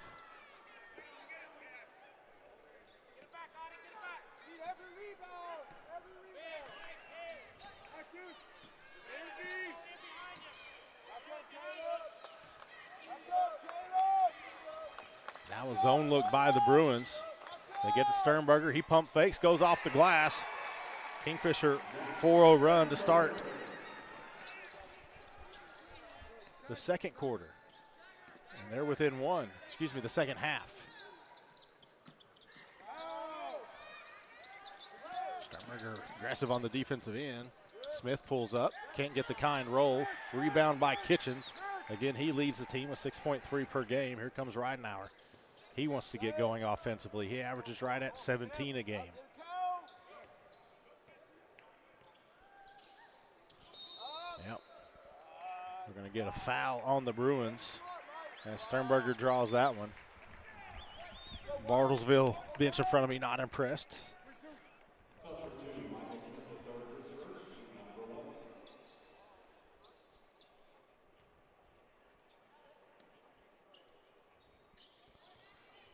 Now a zone look by the Bruins. They get to Sternberger. He pump fakes, goes off the glass. Kingfisher 4-0 run to start the second quarter. And they're within one. Excuse me, the second half. Sternberger aggressive on the defensive end. Smith pulls up, can't get the kind roll. Rebound by Kitchens. Again, he leads the team with 6.3 per game. Here comes Ridenauer. He wants to get going offensively. He averages right at 17 a game. Yep. We're going to get a foul on the Bruins as Sternberger draws that one. Bartlesville bench in front of me, not impressed.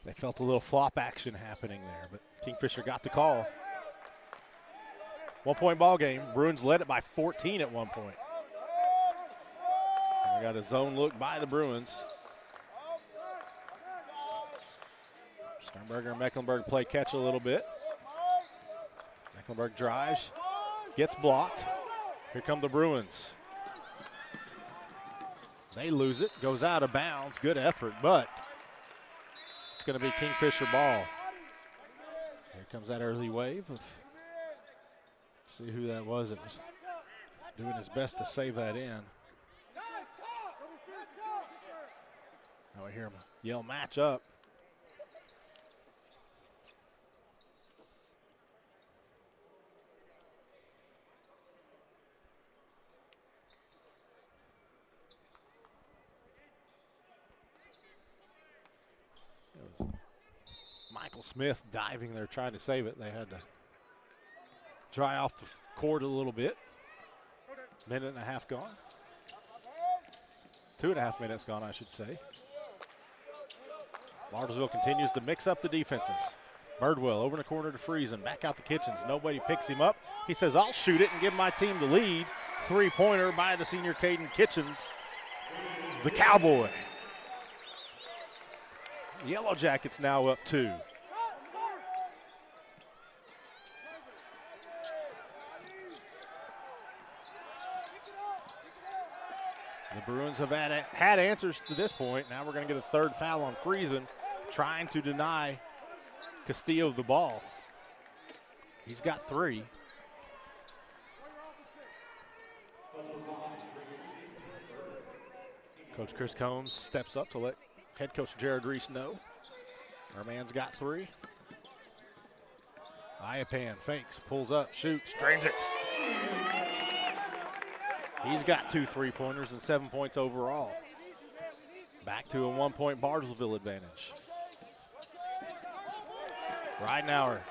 They felt a little flop action happening there, but Kingfisher got the call. 1 point ball game. Bruins led it by 14 at one point. And we got a zone look by the Bruins. Sternberger and Mecklenburg play catch a little bit. Mecklenburg drives, gets blocked. Here come the Bruins. They lose it, goes out of bounds. Good effort, but it's going to be Kingfisher ball. Here comes that early wave. See who that was. It was doing his best to save that in. Now we hear him yell match up. Michael Smith diving there trying to save it. They had to dry off the court a little bit. Minute and a half gone. 2.5 minutes gone, I should say. Bartlesville continues to mix up the defenses. Birdwell over in the corner to Friesen. Back out the Kitchens. Nobody picks him up. He says, I'll shoot it and give my team the lead. Three-pointer by the senior Caden Kitchens, the Cowboy. Yellow Jackets now up 2. The Bruins have had answers to this point. Now we're going to get a third foul on Friesen, trying to deny Castillo the ball. He's got 3. Coach Chris Combs steps up to let head coach Jared Reese know. Our man's got 3. Iapan fakes, pulls up, shoots, drains it. He's got 2 3-pointers and 7 points overall. Back to a 1-point Bartlesville advantage. Ridenauer,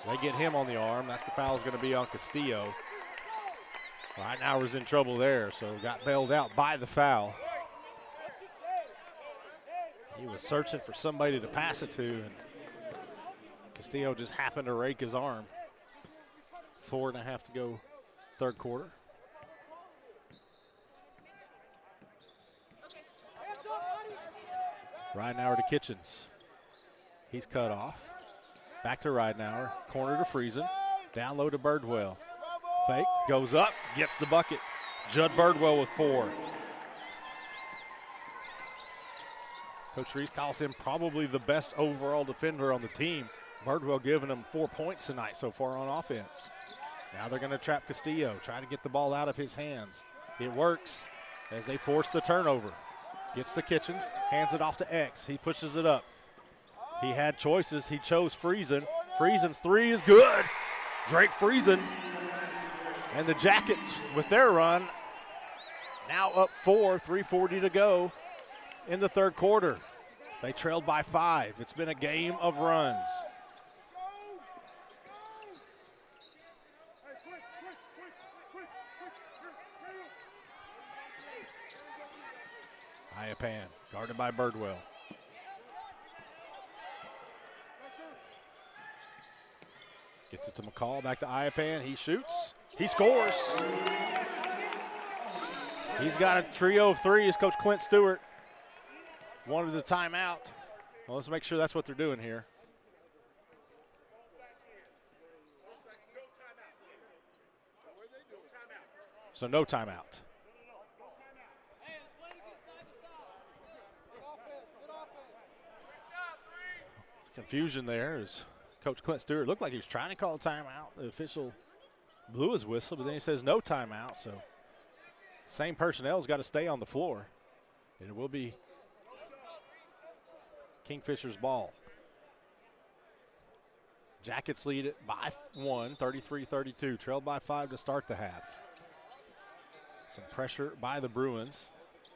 they get him on the arm. That's the foul's going to be on Castillo. Ridenauer's in trouble there, so got bailed out by the foul. He was searching for somebody to pass it to, and Castillo just happened to rake his arm. 4.5 to go, third quarter. Ridenauer to Kitchens. He's cut off. Back to Ridenauer. Corner to Friesen. Down low to Birdwell. Fake. Goes up. Gets the bucket. Judd Birdwell with 4. Coach Reese calls him probably the best overall defender on the team. Birdwell giving him 4 points tonight so far on offense. Now they're going to trap Castillo. Try to get the ball out of his hands. It works as they force the turnover. Gets the Kitchens, hands it off to X. He pushes it up. He had choices. He chose Friesen. Friesen's 3 is good. Drake Friesen. And the Jackets with their run now up 4, 3:40 to go in the third quarter. They trailed by 5. It's been a game of runs. Iapan, guarded by Birdwell. Gets it to McCall, back to Iapan. He shoots, he scores. He's got a trio of 3s, Coach Clint Stewart. wanted the timeout. Well, let's make sure that's what they're doing here. So no timeout. Confusion there as Coach Clint Stewart looked like he was trying to call a timeout. The official blew his whistle, but then he says no timeout. So same personnel's got to stay on the floor. And it will be Kingfisher's ball. Jackets lead it by 1, 33-32, trailed by 5 to start the half. Some pressure by the Bruins.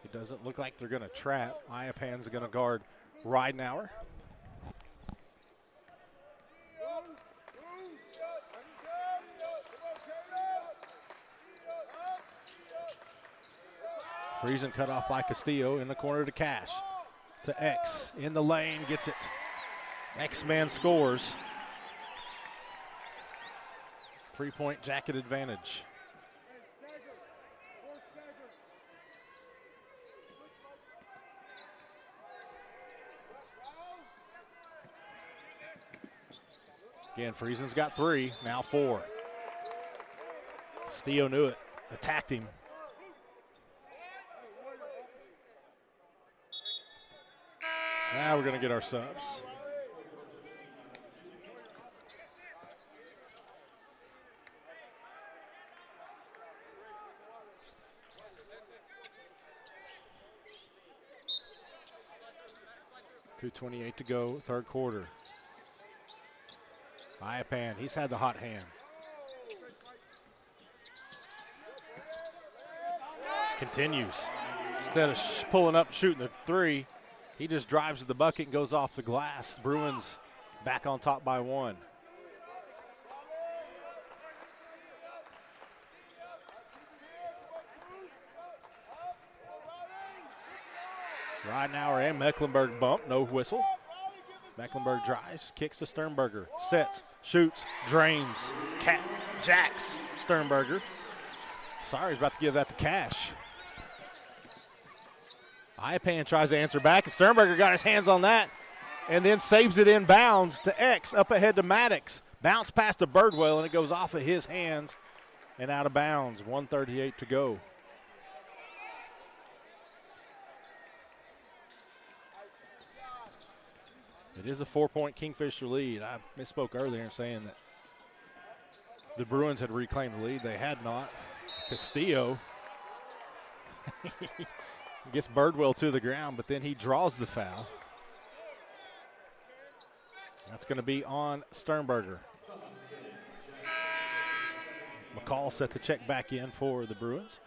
It doesn't look like they're going to trap. Iapan's going to guard Ridenauer. Friesen cut off by Castillo in the corner to Cash. To X in the lane, gets it. X-Man scores. 3-point Jacket advantage. Again, Friesen's got 3, now 4. Castillo knew it, attacked him. Now we're going to get our subs. .228 to go, third quarter. Iapan, he's had the hot hand. Continues. Instead of pulling up, shooting the 3, he just drives to the bucket and goes off the glass. Bruins back on top by 1. Ridenauer and Mecklenburg bump, no whistle. Mecklenburg drives, kicks to Sternberger, sets, shoots, drains, jacks Sternberger. Sorry, he's about to give that to Cash. Iapan tries to answer back, and Sternberger got his hands on that and then saves it in bounds to X, up ahead to Maddox. Bounce past to Birdwell, and it goes off of his hands and out of bounds. 1:38 to go. It is a 4-point Kingfisher lead. I misspoke earlier in saying that the Bruins had reclaimed the lead. They had not. Castillo gets Birdwell to the ground, but then he draws the foul. That's going to be on Sternberger. McCall set to check back in for the Bruins.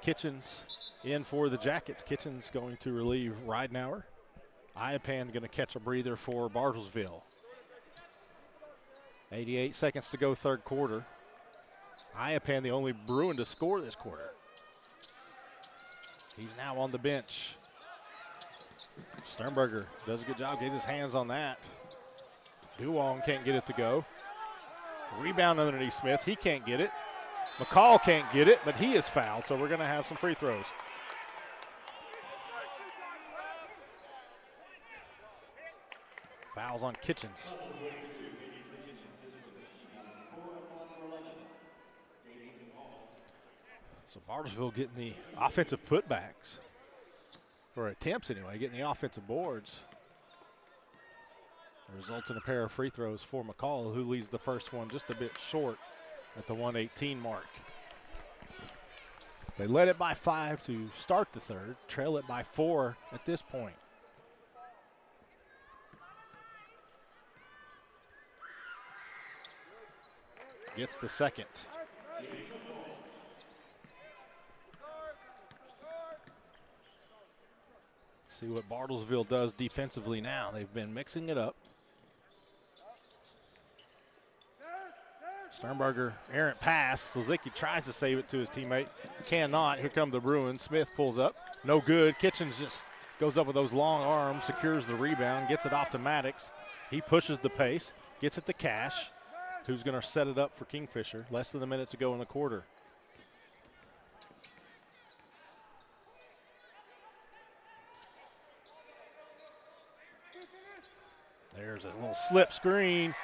Kitchens in for the Jackets. Kitchens going to relieve Ridenauer. Iapan going to catch a breather for Bartlesville. 88 seconds to go, third quarter. Iapan the only Bruin to score this quarter. He's now on the bench. Sternberger does a good job, gets his hands on that. Duong can't get it to go. Rebound underneath Smith, he can't get it. McCall can't get it, but he is fouled, so we're going to have some free throws. Fouls on Kitchens. So Bartlesville getting the offensive putbacks, or attempts anyway, getting the offensive boards. It results in a pair of free throws for McCall, who leaves the first one just a bit short at the 1:18 mark. They led it by 5 to start the third, trail it by 4 at this point. Gets the second. See what Bartlesville does defensively now. They've been mixing it up. Sternberger, errant pass. Slizicki tries to save it to his teammate. Cannot. Here come the Bruins. Smith pulls up. No good. Kitchens just goes up with those long arms, secures the rebound, gets it off to Maddox. He pushes the pace, gets it to Cash, who's going to set it up for Kingfisher. Less than a minute to go in the quarter. there's a little slip screen.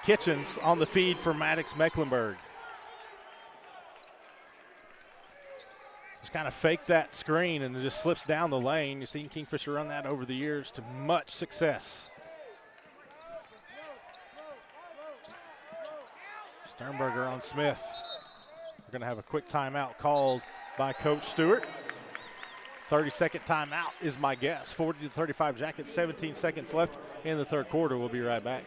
Kitchens on the feed for Maddox Mecklenburg. Just kind of faked that screen and it just slips down the lane. You've seen Kingfisher run that over the years to much success. Sternberger on Smith. We're going to have a quick timeout called by Coach Stewart. 30-second timeout is my guess. 40-35 Jackets, 17 seconds left in the third quarter. We'll be right back.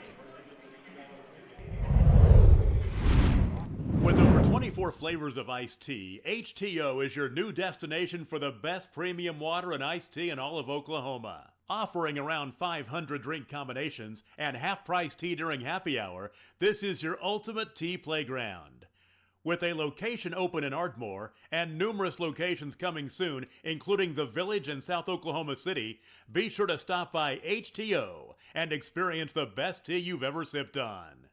With over 24 flavors of iced tea, HTO is your new destination for the best premium water and iced tea in all of Oklahoma. Offering around 500 drink combinations and half-price tea during happy hour, this is your ultimate tea playground. With a location open in Ardmore and numerous locations coming soon, including the Village and South Oklahoma City, be sure to stop by HTO and experience the best tea you've ever sipped on.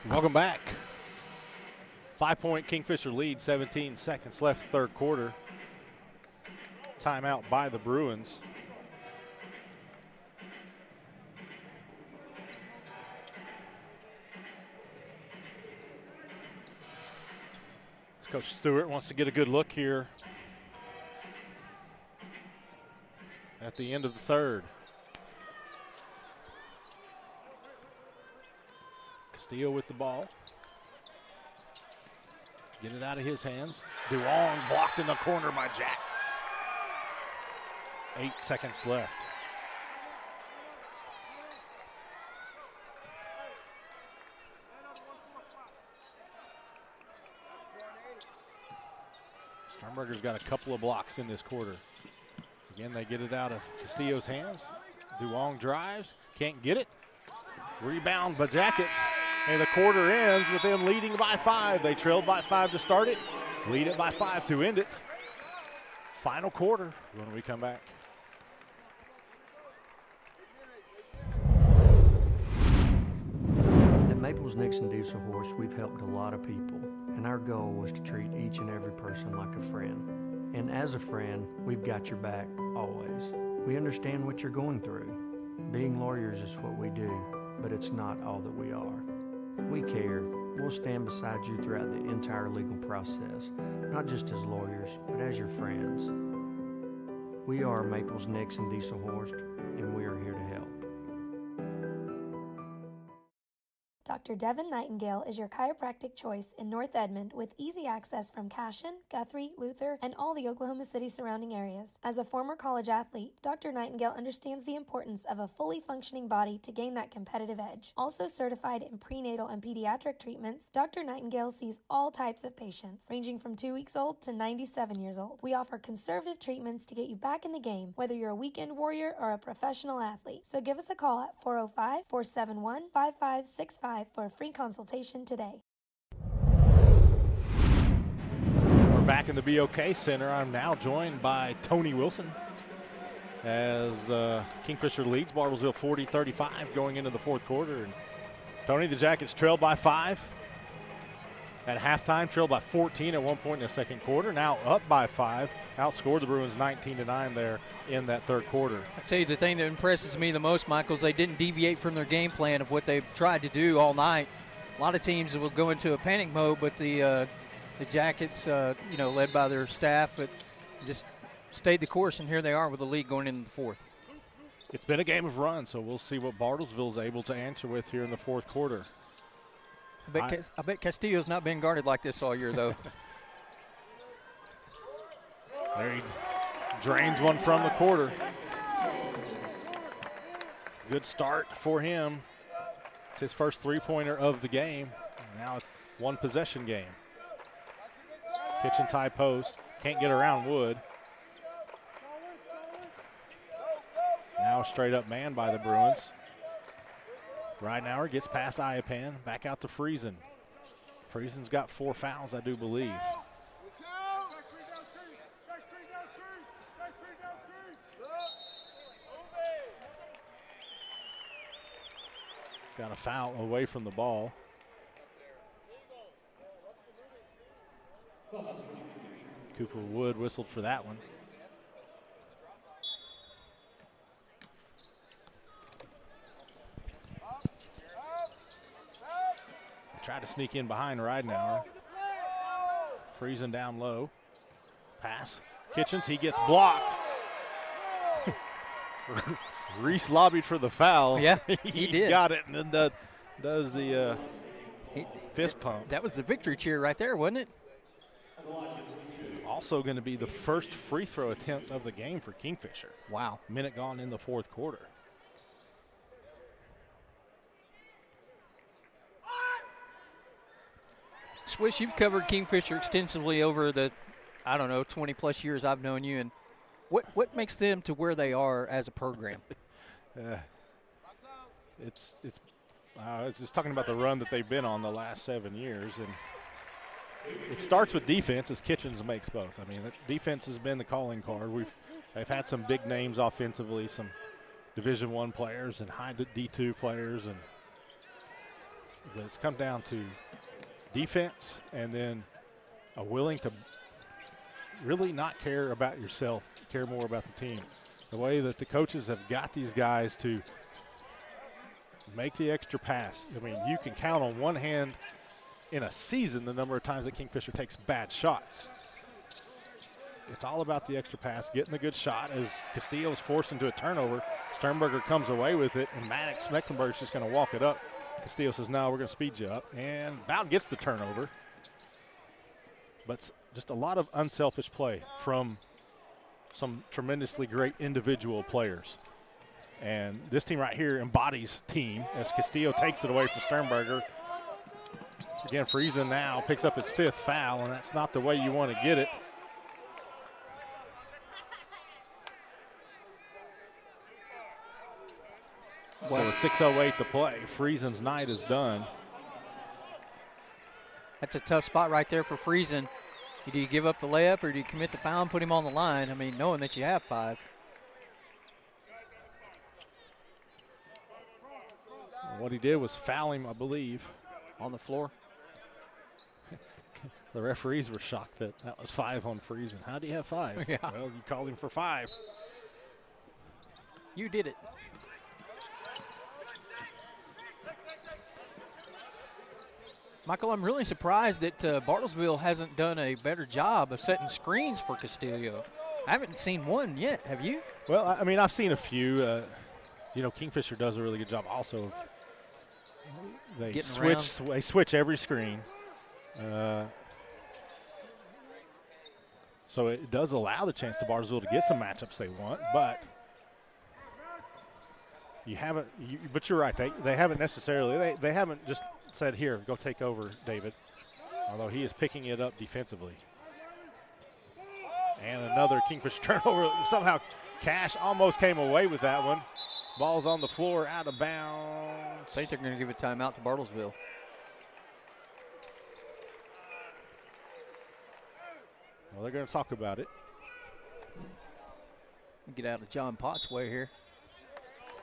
Welcome back. 5-point Kingfisher lead, 17 seconds left, third quarter. Timeout by the Bruins. Coach Stewart wants to get a good look here at the end of the third. Castillo with the ball. Get it out of his hands. DeWong blocked in the corner by Jacks. 8 seconds left. Sternberger's got a couple of blocks in this quarter. Again, they get it out of Castillo's hands. DeWong drives, can't get it. Rebound by Jackets, and the quarter ends with them leading by 5. They trailed by 5 to start it, lead it by 5 to end it. Final quarter when we come back. At Maples Nixon Diesel Horse, we've helped a lot of people, and our goal was to treat each and every person like a friend. And as a friend, we've got your back always. We understand what you're going through. Being lawyers is what we do, but it's not all that we are. We care. We'll stand beside you throughout the entire legal process, not just as lawyers, but as your friends. We are Maples Nixon Diesel Horse, and we are here to help. Dr. Devin Nightingale is your chiropractic choice in North Edmond with easy access from Cashin, Guthrie, Luther, and all the Oklahoma City surrounding areas. As a former college athlete, Dr. Nightingale understands the importance of a fully functioning body to gain that competitive edge. Also certified in prenatal and pediatric treatments, Dr. Nightingale sees all types of patients, ranging from 2 weeks old to 97 years old. We offer conservative treatments to get you back in the game, whether you're a weekend warrior or a professional athlete. So give us a call at 405-471-5565 for a free consultation today. We're back in the BOK Center. I'm now joined by Tony Wilson as Kingfisher leads Bartlesville 40-35 going into the fourth quarter. And Tony, the Jackets trailed by 5 at halftime, trailed by 14 at one point in the second quarter, now up by 5, outscored the Bruins 19-9 there in that third quarter. I tell you, the thing that impresses me the most, Michael, is they didn't deviate from their game plan of what they've tried to do all night. A lot of teams will go into a panic mode, but the Jackets, led by their staff, but just stayed the course, and here they are with the lead going into the fourth. It's been a game of runs, so we'll see what Bartlesville's able to answer with here in the fourth quarter. I bet Castillo's not been guarded like this all year, though. There he drains one from the quarter. Good start for him. It's his first three-pointer of the game. Now it's one possession game. Kitchen's high post. Can't get around Wood. Now a straight-up man by the Bruins. Ridenauer gets past Iapan, back out to Friesen. Friesen's got 4 fouls, I do believe. Got a foul away from the ball. Cooper Wood whistled for that one. Try to sneak in behind Ridenauer. Freezing down low. Pass. Kitchens, he gets blocked. Reese lobbied for the foul. Yeah, he did. Got it, and then does the fist pump. That was the victory cheer right there, wasn't it? Also going to be the first free throw attempt of the game for Kingfisher. Wow. Minute gone in the fourth quarter. Swish, you've covered Kingfisher extensively over the, 20-plus years I've known you. And what makes them to where they are as a program? It's just talking about the run that they've been on the last 7 years. And it starts with defense, as Kitchens makes both. I mean, defense has been the calling card. They've had some big names offensively, some Division I players and high D2 players. But it's come down to defense and then a willing to really not care about yourself, care more about the team. The way that the coaches have got these guys to make the extra pass. I mean, you can count on one hand in a season the number of times that Kingfisher takes bad shots. It's all about the extra pass, getting a good shot as Castillo is forced into a turnover. Sternberger comes away with it, and Maddox Mecklenburg is just going to walk it up. Castillo says, no, we're going to speed you up. And Bowden gets the turnover. But just a lot of unselfish play from some tremendously great individual players. And this team right here embodies team as Castillo takes it away from Sternberger. Again, Friesen now picks up his 5th foul, and that's not the way you want to get it. So with 6:08 to play, Friesen's night is done. That's a tough spot right there for Friesen. Do you give up the layup or do you commit the foul and put him on the line? I mean, knowing that you have 5. What he did was foul him, I believe. On the floor. The referees were shocked that was 5 on Friesen. How do you have 5? Yeah. Well, you called him for 5. You did it. Michael, I'm really surprised that Bartlesville hasn't done a better job of setting screens for Castillo. I haven't seen one yet. Have you? Well, I mean, I've seen a few. Kingfisher does a really good job also. They switch every screen. So it does allow the chance to Bartlesville to get some matchups they want, but but you're right. They haven't necessarily. They haven't just said, here, go take over, David. Although he is picking it up defensively. And another Kingfisher turnover. Somehow Cash almost came away with that one. Ball's on the floor, out of bounds. I think they're going to give a timeout to Bartlesville. Well, they're going to talk about it. Get out of John Potts' way here.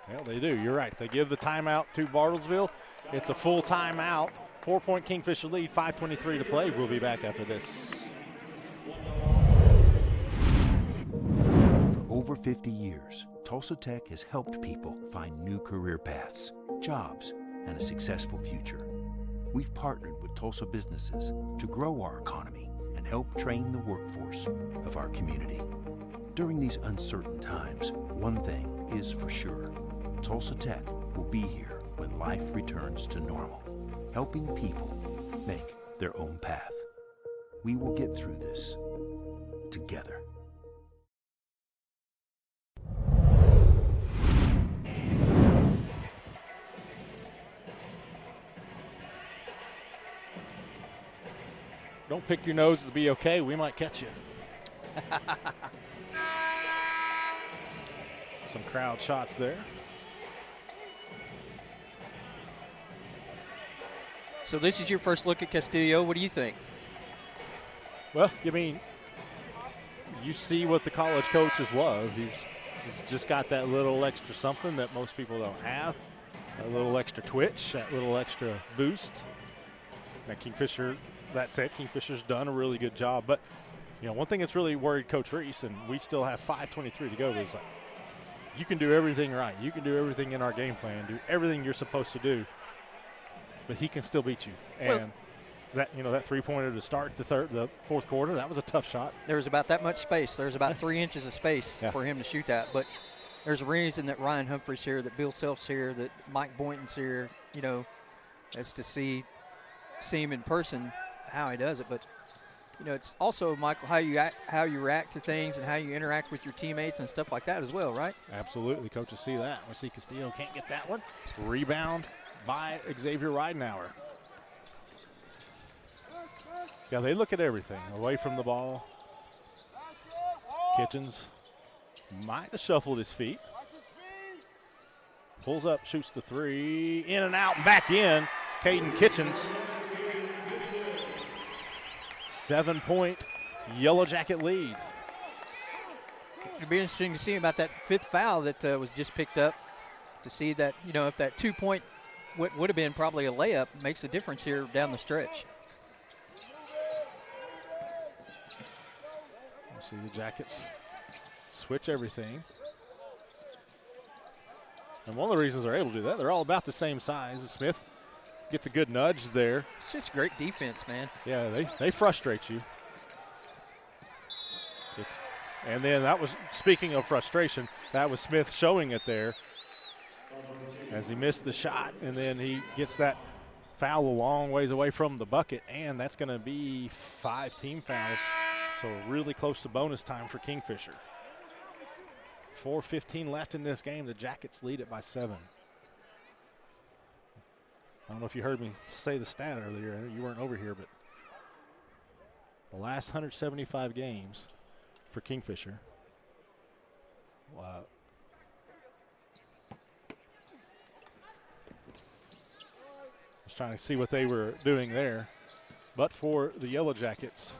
Well, they do. You're right. They give the timeout to Bartlesville. It's a full timeout. 4-point Kingfisher lead, 5:23 to play. We'll be back after this. For over 50 years, Tulsa Tech has helped people find new career paths, jobs, and a successful future. We've partnered with Tulsa businesses to grow our economy and help train the workforce of our community. During these uncertain times, one thing is for sure. Tulsa Tech will be here when life returns to normal, helping people make their own path. We will get through this together. Don't pick your nose to be okay. We might catch you. Some crowd shots there. So this is your first look at Castillo. What do you think? Well, I mean, you see what the college coaches love. He's just got that little extra something that most people don't have. A little extra twitch, that little extra boost. Now Kingfisher that said, Kingfisher's done a really good job. But, one thing that's really worried Coach Reese, and we still have 5:23 to go, is like, you can do everything right. You can do everything in our game plan, do everything you're supposed to do, but he can still beat you. And that three-pointer to start the fourth quarter, that was a tough shot. There was about that much space. There's about 3 inches of space for him to shoot that. But there's a reason that Ryan Humphrey's here, that Bill Self's here, that Mike Boynton's here. That's to see him in person how he does it. But it's also, Michael, how you react to things and how you interact with your teammates and stuff like that as well, right? Absolutely. Coaches see that. We see Castillo can't get that one. Rebound by Xavier Ridenauer. Yeah, they look at everything. Away from the ball. Kitchens might have shuffled his feet. Pulls up, shoots the three. In and out and back in. Caden Kitchens. 7-point Yellow Jacket lead. It'd be interesting to see about that fifth foul that was just picked up, to see that, if that 2-point what would have been probably a layup makes a difference here down the stretch. You see the Jackets switch everything. And one of the reasons they're able to do that, they're all about the same size. Smith gets a good nudge there. It's just great defense, man. Yeah, they frustrate you. And then that was, speaking of frustration, that was Smith showing it there as he missed the shot, and then he gets that foul a long ways away from the bucket, and that's going to be 5 team fouls. So really close to bonus time for Kingfisher. 4:15 left in this game. The Jackets lead it by 7. I don't know if you heard me say the stat earlier. You weren't over here, but the last 175 games for Kingfisher. Wow. I was trying to see what they were doing there. But for the Yellow Jackets,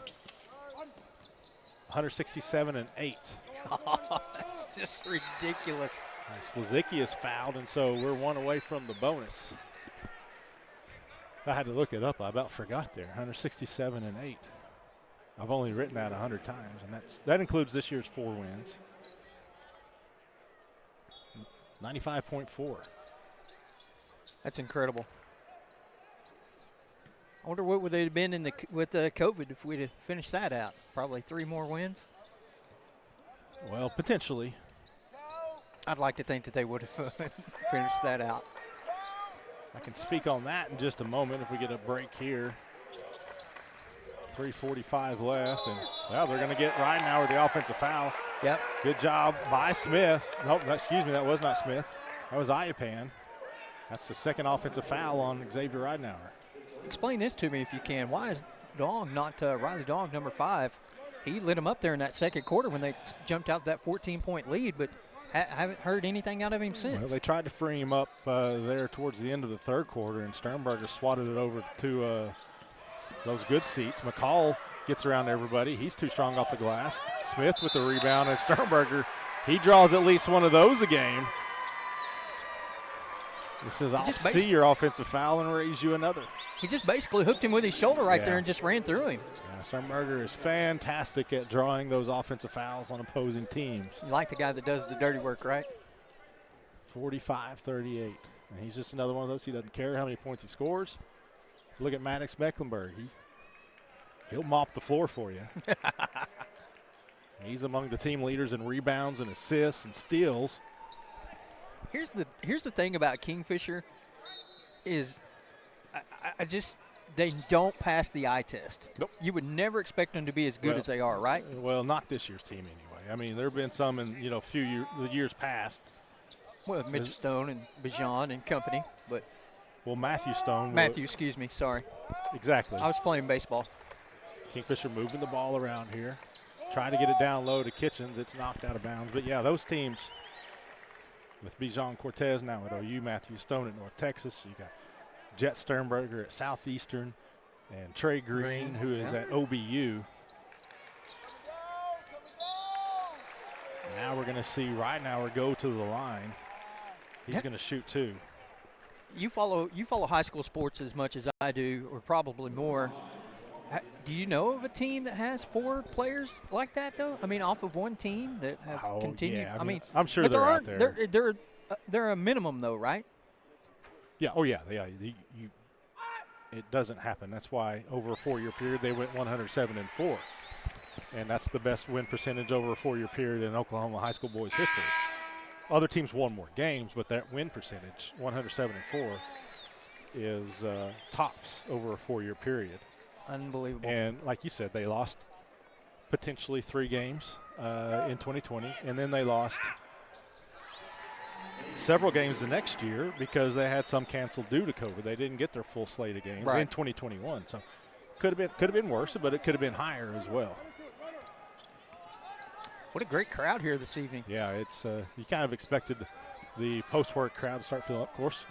167-8. Oh, that's just ridiculous. Slazicki is fouled, and so we're 1 away from the bonus. I had to look it up. I about forgot there. 167-8. I've only written that 100 times, and that includes this year's 4 wins. 95.4. That's incredible. I wonder what would they have been with COVID if we'd have finished that out. Probably 3 more wins. Well, potentially. I'd like to think that they would have finished that out. I can speak on that in just a moment if we get a break here. 3:45 left, and well, they're going to get Ridenauer the offensive foul. Yep. Good job by Smith. Nope, excuse me, that was not Smith. That was Iapan. That's the second offensive foul on Xavier Ridenauer. Explain this to me if you can. Why is Dong not Riley Dong, number 5? He lit him up there in that second quarter when they jumped out that 14-point lead, but haven't heard anything out of him since. Well, they tried to free him up there towards the end of the third quarter, and Sternberger swatted it over to those good seats. McCall gets around everybody. He's too strong off the glass. Smith with the rebound, and Sternberger, he draws at least one of those a game. He says, I'll see your offensive foul and raise you another. He just basically hooked him with his shoulder right there and just ran through him. Yeah, Sternberger is fantastic at drawing those offensive fouls on opposing teams. You like the guy that does the dirty work, right? 45-38. And he's just another one of those. He doesn't care how many points he scores. Look at Maddox Mecklenburg. He'll mop the floor for you. He's among the team leaders in rebounds and assists and steals. Here's the thing about Kingfisher is they don't pass the eye test. Nope. You would never expect them to be as good as they are, right? Well, not this year's team anyway. I mean, there have been some in the years past. Well, Mitchell Stone and Bijan and company, but Matthew Stone. Excuse me, sorry. Exactly. I was playing baseball. Kingfisher moving the ball around here, trying to get it down low to Kitchens. It's knocked out of bounds. But yeah, those teams with Bijan Cortez now at OU, Matthew Stone at North Texas. You got Jet Sternberger at Southeastern, and Trey Green, who is at OBU. Now we're going to see Ridenauer go to the line. He's going to shoot 2. You follow high school sports as much as I do, or probably more. Do you know of a team that has 4 players like that, though? I mean, off of one team that have continued. Yeah, I mean, I'm sure but they're out there. They're a minimum, though, right? Yeah. Oh, yeah. Yeah. It doesn't happen. That's why over a 4-year period they went 107-4, and that's the best win percentage over a 4-year period in Oklahoma high school boys history. Other teams won more games, but that win percentage, 107-4, is tops over a 4-year period. Unbelievable. And like you said, they lost potentially 3 games in 2020, and then they lost several games the next year because they had some canceled due to COVID. They didn't get their full slate of games in 2021. So could have been worse, but it could have been higher as well. What a great crowd here this evening. Yeah, it's you kind of expected the post-work crowd to start filling up. Of course,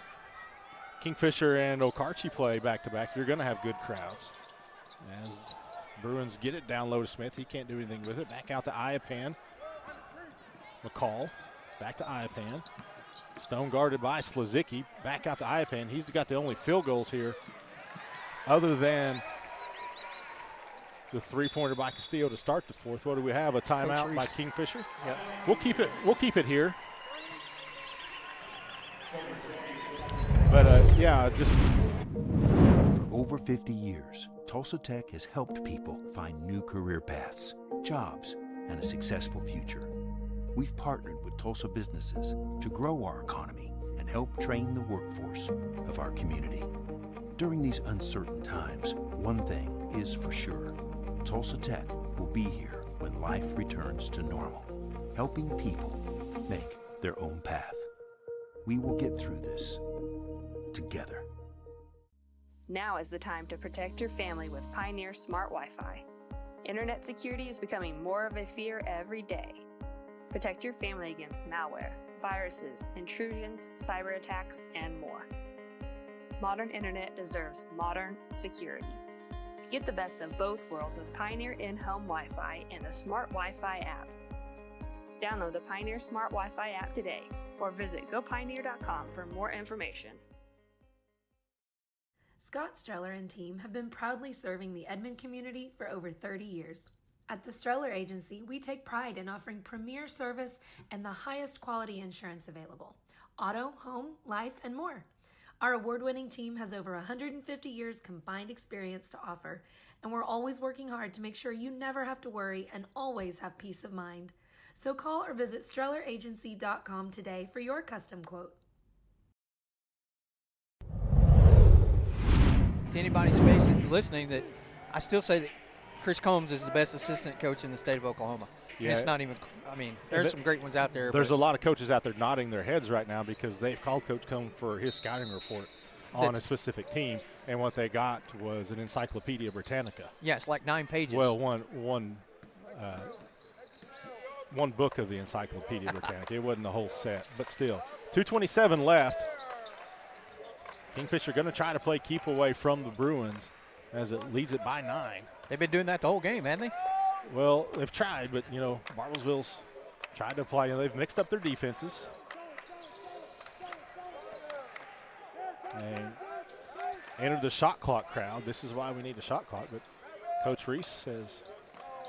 Kingfisher and Okarche play back-to-back. You're going to have good crowds. As Bruins get it down low to Smith, he can't do anything with it. Back out to Iapan. McCall back to Iapan. Stone guarded by Slazicki. Back out to Iapan. He's got the only field goals here other than the 3-pointer by Castillo to start the 4th. What do we have? A timeout by Kingfisher? Yep. We'll keep it here. But, just for over 50 years, Tulsa Tech has helped people find new career paths, jobs, and a successful future. We've partnered with Tulsa businesses to grow our economy and help train the workforce of our community. During these uncertain times, one thing is for sure. Tulsa Tech will be here when life returns to normal, helping people make their own path. We will get through this together. Now is the time to protect your family with Pioneer Smart Wi-Fi. Internet security is becoming more of a fear every day. Protect your family against malware, viruses, intrusions, cyber attacks, and more. Modern internet deserves modern security. Get the best of both worlds with Pioneer in-home Wi-Fi and the Smart Wi-Fi app. Download the Pioneer Smart Wi-Fi app today or visit gopioneer.com for more information. Scott Streller and team have been proudly serving the Edmond community for over 30 years. At the Streller Agency, we take pride in offering premier service and the highest quality insurance available: auto, home, life, and more. Our award-winning team has over 150 years combined experience to offer, and we're always working hard to make sure you never have to worry and always have peace of mind. So call or visit StrellerAgency.com today for your custom quote. To anybody's facing listening, that I still say that Chris Combs is the best assistant coach in the state of Oklahoma. Yeah. And it's not even, I mean, there's some great ones out there. There's a lot of coaches out there nodding their heads right now because they've called Coach Combs for his scouting report on a specific team, and what they got was an Encyclopedia Britannica. Yeah, it's like 9 pages. Well, one book of the Encyclopedia Britannica. It wasn't the whole set, but still. 2:27 left. Kingfisher going to try to play keep away from the Bruins as it leads it by 9. They've been doing that the whole game, haven't they? Well, they've tried, but, Bartlesville's tried to apply. They've mixed up their defenses. And entered the shot clock crowd. This is why we need a shot clock, but Coach Reese says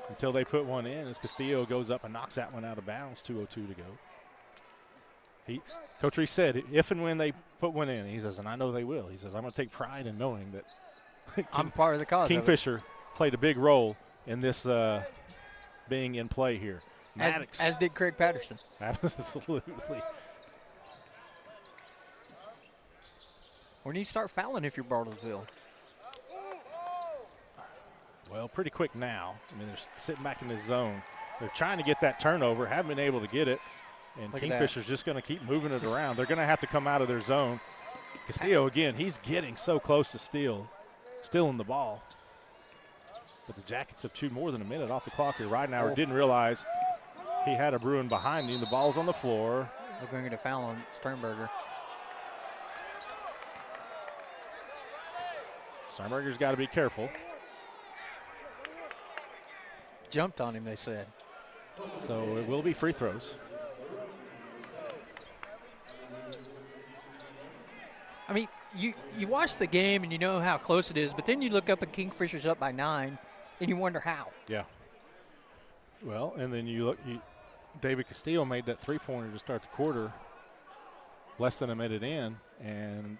until they put one in, as Castillo goes up and knocks that one out of bounds, 2:02 to go. Coach Reese said if and when they put one in, he says, and I know they will, he says, I'm going to take pride in knowing that I'm part of the cause. Kingfisher played a big role in this being in play here. As did Craig Patterson. Absolutely. When do you start fouling if you're Bartlesville? Well, pretty quick now. I mean, they're sitting back in this zone. They're trying to get that turnover, haven't been able to get it. And Kingfisher's just going to keep moving it around. They're going to have to come out of their zone. Castillo, again, he's getting so close to stealing the ball. But the Jackets have 2 more than a minute off the clock here. Ridenauer didn't realize he had a Bruin behind him. The ball's on the floor. They're going to get a foul on Sternberger. Sternberger's got to be careful. Jumped on him, they said. So it will be free throws. I mean, you watch the game and you know how close it is, but then you look up and Kingfisher's up by 9, and you wonder how. Yeah. Well, and then you look. David Castillo made that three-pointer to start the quarter, less than a minute in, and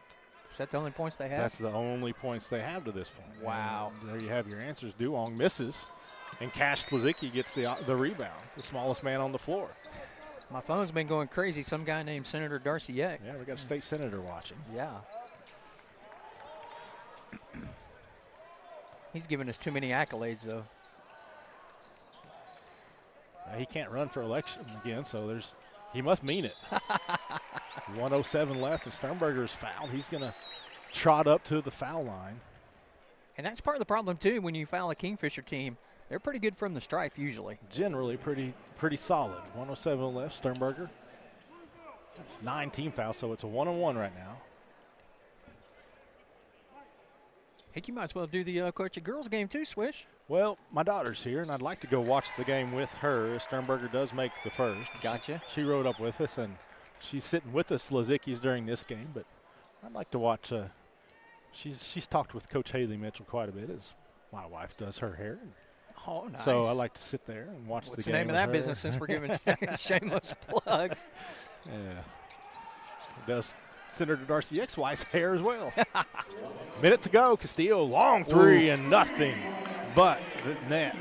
is that the only points they have? That's the only points they have to this point. Wow. And there you have your answers. Duong misses, and Cash Slazicki gets the rebound, the smallest man on the floor. My phone's been going crazy. Some guy named Senator Darcy Eck. Yeah, we got a state senator watching. Yeah. He's giving us too many accolades, though. He can't run for election again, so he must mean it. 1:07 left, and Sternberger is fouled. He's going to trot up to the foul line. And that's part of the problem, too, when you foul a Kingfisher team. They're pretty good from the stripe usually. Generally pretty solid. 1:07 left, Sternberger. That's 9 team fouls, so it's a 1-on-1 right now. I think you might as well do the Coach of Girls game too, Swish. Well, my daughter's here, and I'd like to go watch the game with her. Sternberger does make the first. Gotcha. She rode up with us, and she's sitting with the Slazickis during this game, but I'd like to watch. She's talked with Coach Haley Mitchell quite a bit, as my wife does her hair. Oh, nice. So I like to sit there and watch the game. What's the name of that business since we're giving shameless plugs? Yeah. It does Senator Darcy Eck-Weiss hair as well. Minute to go. Castillo, long three and nothing but the net.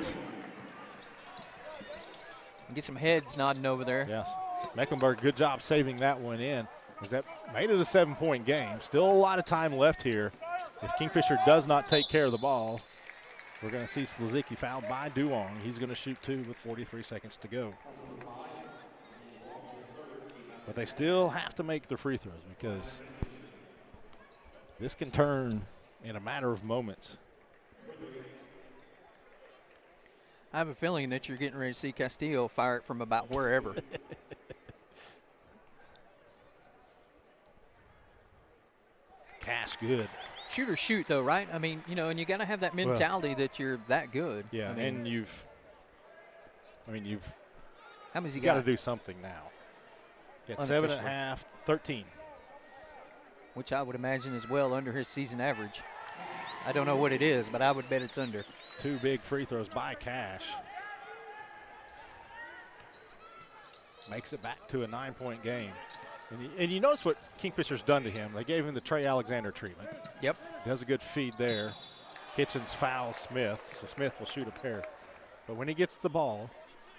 Get some heads nodding over there. Yes. Mecklenburg, good job saving that one in. That made it a 7-point game. Still a lot of time left here. If Kingfisher does not take care of the ball, we're going to see Slazicki fouled by Duong. He's going to shoot 2 with 43 seconds to go. But they still have to make their free throws because this can turn in a matter of moments. I have a feeling that you're getting ready to see Castillo fire it from about wherever. Cash good. Shoot or shoot, though, right? I mean, and you got to have that mentality that you're that good. Yeah, I mean, and you've how many's he got to got? do something now. At 7.5, 13. Which I would imagine is well under his season average. I don't know what it is, but I would bet it's under. 2 big free throws by Cash. Makes it back to a 9-point game. And you notice what Kingfisher's done to him. They gave him the Trey Alexander treatment. Yep. Does a good feed there. Kitchens fouls Smith, so Smith will shoot a pair. But when he gets the ball,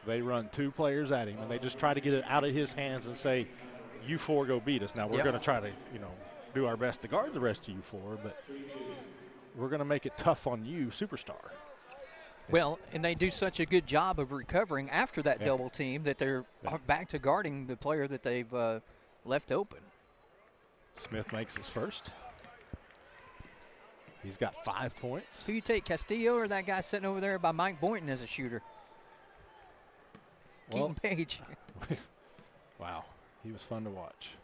they run 2 players at him, and they just try to get it out of his hands and say, you 4 go beat us. Now, we're going to try to, do our best to guard the rest of you 4, but we're going to make it tough on you, superstar. Well, and they do such a good job of recovering after that double team that they're back to guarding the player that they've left open. Smith makes his first. He's got 5 points. Who you take, Castillo or that guy sitting over there by Mike Boynton as a shooter? Keaton Page. Wow, he was fun to watch.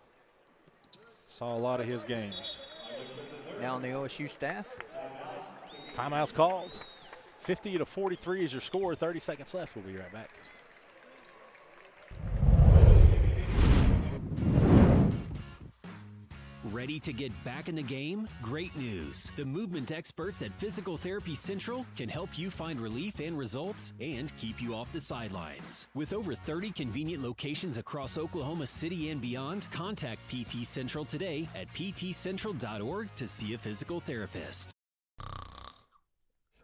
Saw a lot of his games. Now on the OSU staff. Timeout's called. 50-43 is your score. 30 seconds left. We'll be right back. Ready to get back in the game? Great news. The movement experts at Physical Therapy Central can help you find relief and results and keep you off the sidelines. With over 30 convenient locations across Oklahoma City and beyond, contact PT Central today at ptcentral.org to see a physical therapist.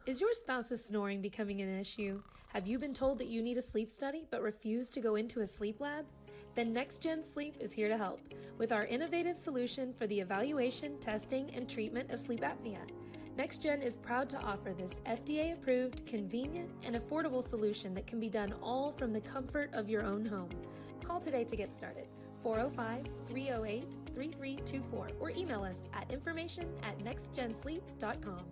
Is your spouse's snoring becoming an issue? Have you been told that you need a sleep study but refuse to go into a sleep lab? Then Next Gen Sleep is here to help with our innovative solution for the evaluation, testing, and treatment of sleep apnea. Next Gen is proud to offer this FDA-approved, convenient, and affordable solution that can be done all from the comfort of your own home. Call today to get started. 405-308-3324 or email us at information@nextgensleep.com.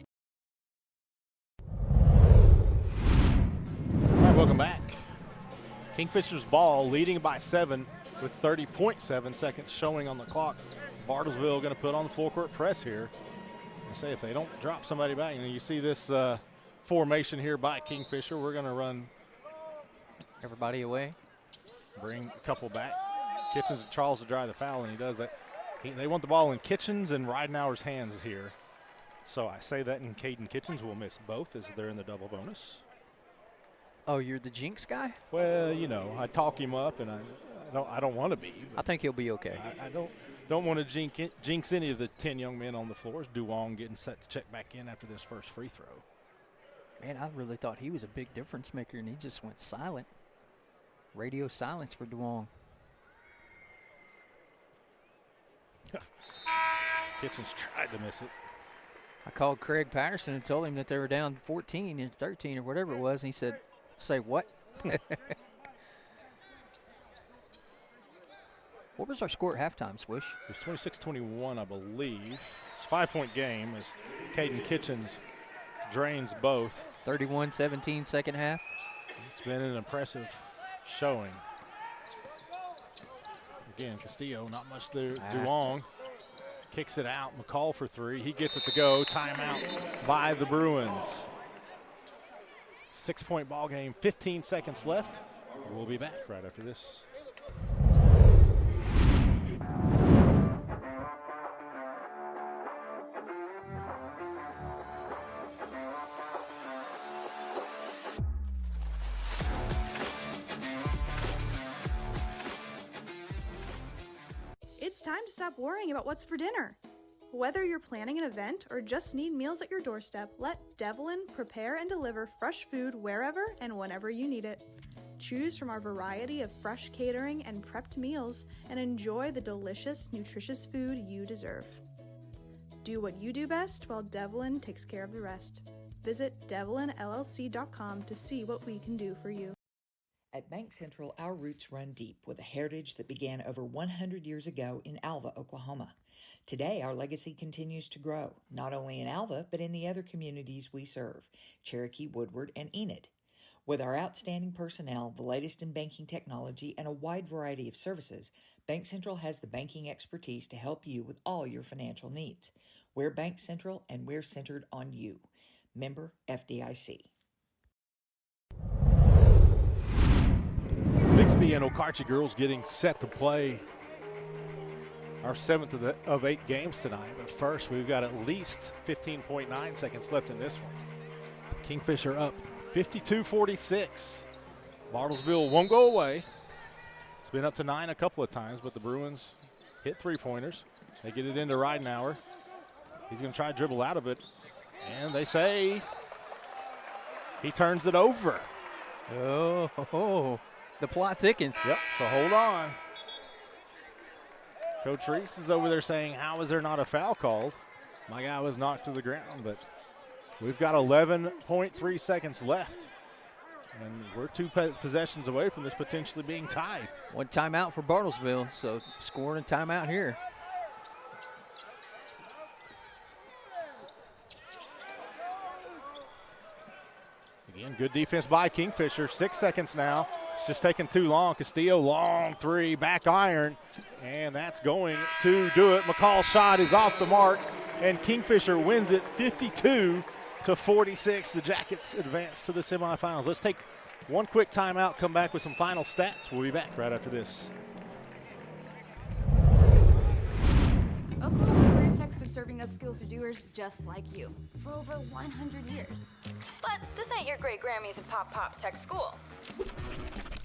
All right, welcome back. Kingfisher's ball leading by 7 with 30.7 seconds showing on the clock. Bartlesville going to put on the full court press here. I say if they don't drop somebody back, you see this formation here by Kingfisher. We're going to run everybody away. Bring a couple back. Kitchens and Charles to dry the foul, and he does that. They want the ball in Kitchens and Ridenauer's hands here. So I say that, and Caden Kitchens will miss both as they're in the double bonus. Oh, you're the jinx guy? Well, you know, I talk him up, and I don't want to be. I think he'll be okay. I don't want to jinx any of the 10 young men on the floor. Duong getting set to check back in after this first free throw. Man, I really thought he was a big difference maker, and he just went silent. Radio silence for Duong. Kitchens tried to miss it. I called Craig Patterson and told him that they were down 14 and 13 or whatever it was, and he said, say what? What was our score at halftime, Swish? It was 26-21, I believe. It's a 5-point game as Caden Kitchens drains both. 31-17 second half. It's been an impressive showing. Again, Castillo, not much there. Duong kicks it out. McCall for three. He gets it to go. Timeout by the Bruins. 6-point ball game, 15 seconds left. We'll be back right after this. It's time to stop worrying about what's for dinner. Whether you're planning an event or just need meals at your doorstep, let Devlin prepare and deliver fresh food wherever and whenever you need it. Choose from our variety of fresh catering and prepped meals and enjoy the delicious, nutritious food you deserve. Do what you do best while Devlin takes care of the rest. Visit devlinllc.com to see what we can do for you. At Bank Central, our roots run deep with a heritage that began over 100 years ago in Alva, Oklahoma. Today, our legacy continues to grow, not only in Alva, but in the other communities we serve, Cherokee, Woodward, and Enid. With our outstanding personnel, the latest in banking technology, and a wide variety of services, Bank Central has the banking expertise to help you with all your financial needs. We're Bank Central, and we're centered on you. Member FDIC. Bixby and Okarche girls getting set to play our 7th of 8 games tonight. But first, we've got at least 15.9 seconds left in this one. Kingfisher up 52-46. Bartlesville won't go away. It's been up to 9 a couple of times, but the Bruins hit three-pointers. They get it into Ridenauer. He's going to try to dribble out of it. And they say he turns it over. Oh. The plot thickens. Yep, so hold on. Coach Reese is over there saying, how is there not a foul called? My guy was knocked to the ground, but we've got 11.3 seconds left. And we're 2 possessions away from this potentially being tied. One timeout for Bartlesville, so scoring a timeout here. Again, good defense by Kingfisher. 6 seconds now. It's just taking too long. Castillo, long three, back iron, and that's going to do it. McCall's shot is off the mark, and Kingfisher wins it 52-46. The Jackets advance to the semifinals. Let's take one quick timeout, come back with some final stats. We'll be back right after this. Oklahoma Career Tech's been serving up skills to doers just like you for over 100 years. But this ain't your great Grammys and Pop Tech school.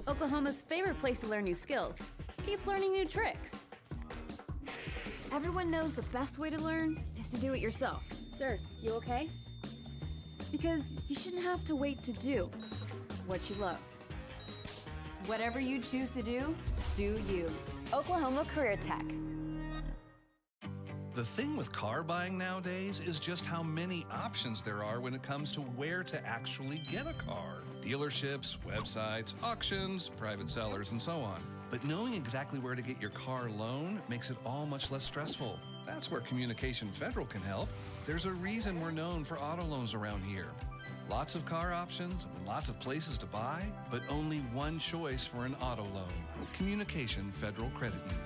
Oklahoma's favorite place to learn new skills keeps learning new tricks. Everyone knows the best way to learn is to do it yourself. Sir, you okay? Because you shouldn't have to wait to do what you love. Whatever you choose to do you. Oklahoma Career Tech. The thing with car buying nowadays is just how many options there are when it comes to where to actually get a car. Dealerships, websites, auctions, private sellers, and so on. But knowing exactly where to get your car loan makes it all much less stressful. That's where Communication Federal can help. There's a reason we're known for auto loans around here. Lots of car options and lots of places to buy, but only one choice for an auto loan. Communication Federal Credit Union.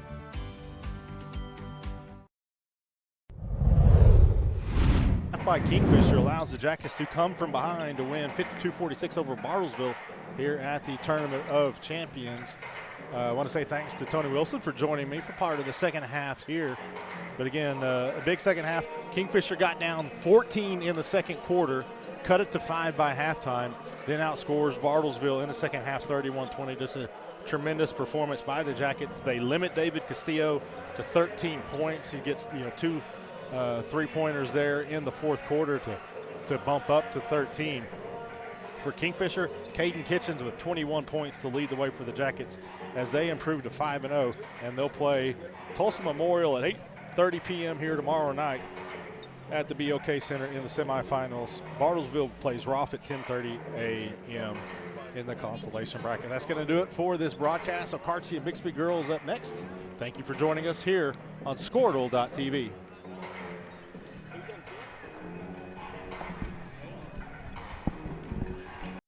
By Kingfisher allows the Jackets to come from behind to win 52-46 over Bartlesville here at the Tournament of Champions. I want to say thanks to Tony Wilson for joining me for part of the second half here. But again, a big second half. Kingfisher got down 14 in the second quarter, cut it to 5 by halftime, then outscores Bartlesville in the second half 31-20. Just a tremendous performance by the Jackets. They limit David Castillo to 13 points. He gets 2 3-pointers there in the fourth quarter to bump up to 13. For Kingfisher, Caden Kitchens with 21 points to lead the way for the Jackets as they improve to 5-0, and they'll play Tulsa Memorial at 8:30 p.m. here tomorrow night at the BOK Center in the semifinals. Bartlesville plays Roth at 10:30 a.m. in the consolation bracket. That's going to do it for this broadcast of Cartier Bixby Girls up next. Thank you for joining us here on Scoredle.tv.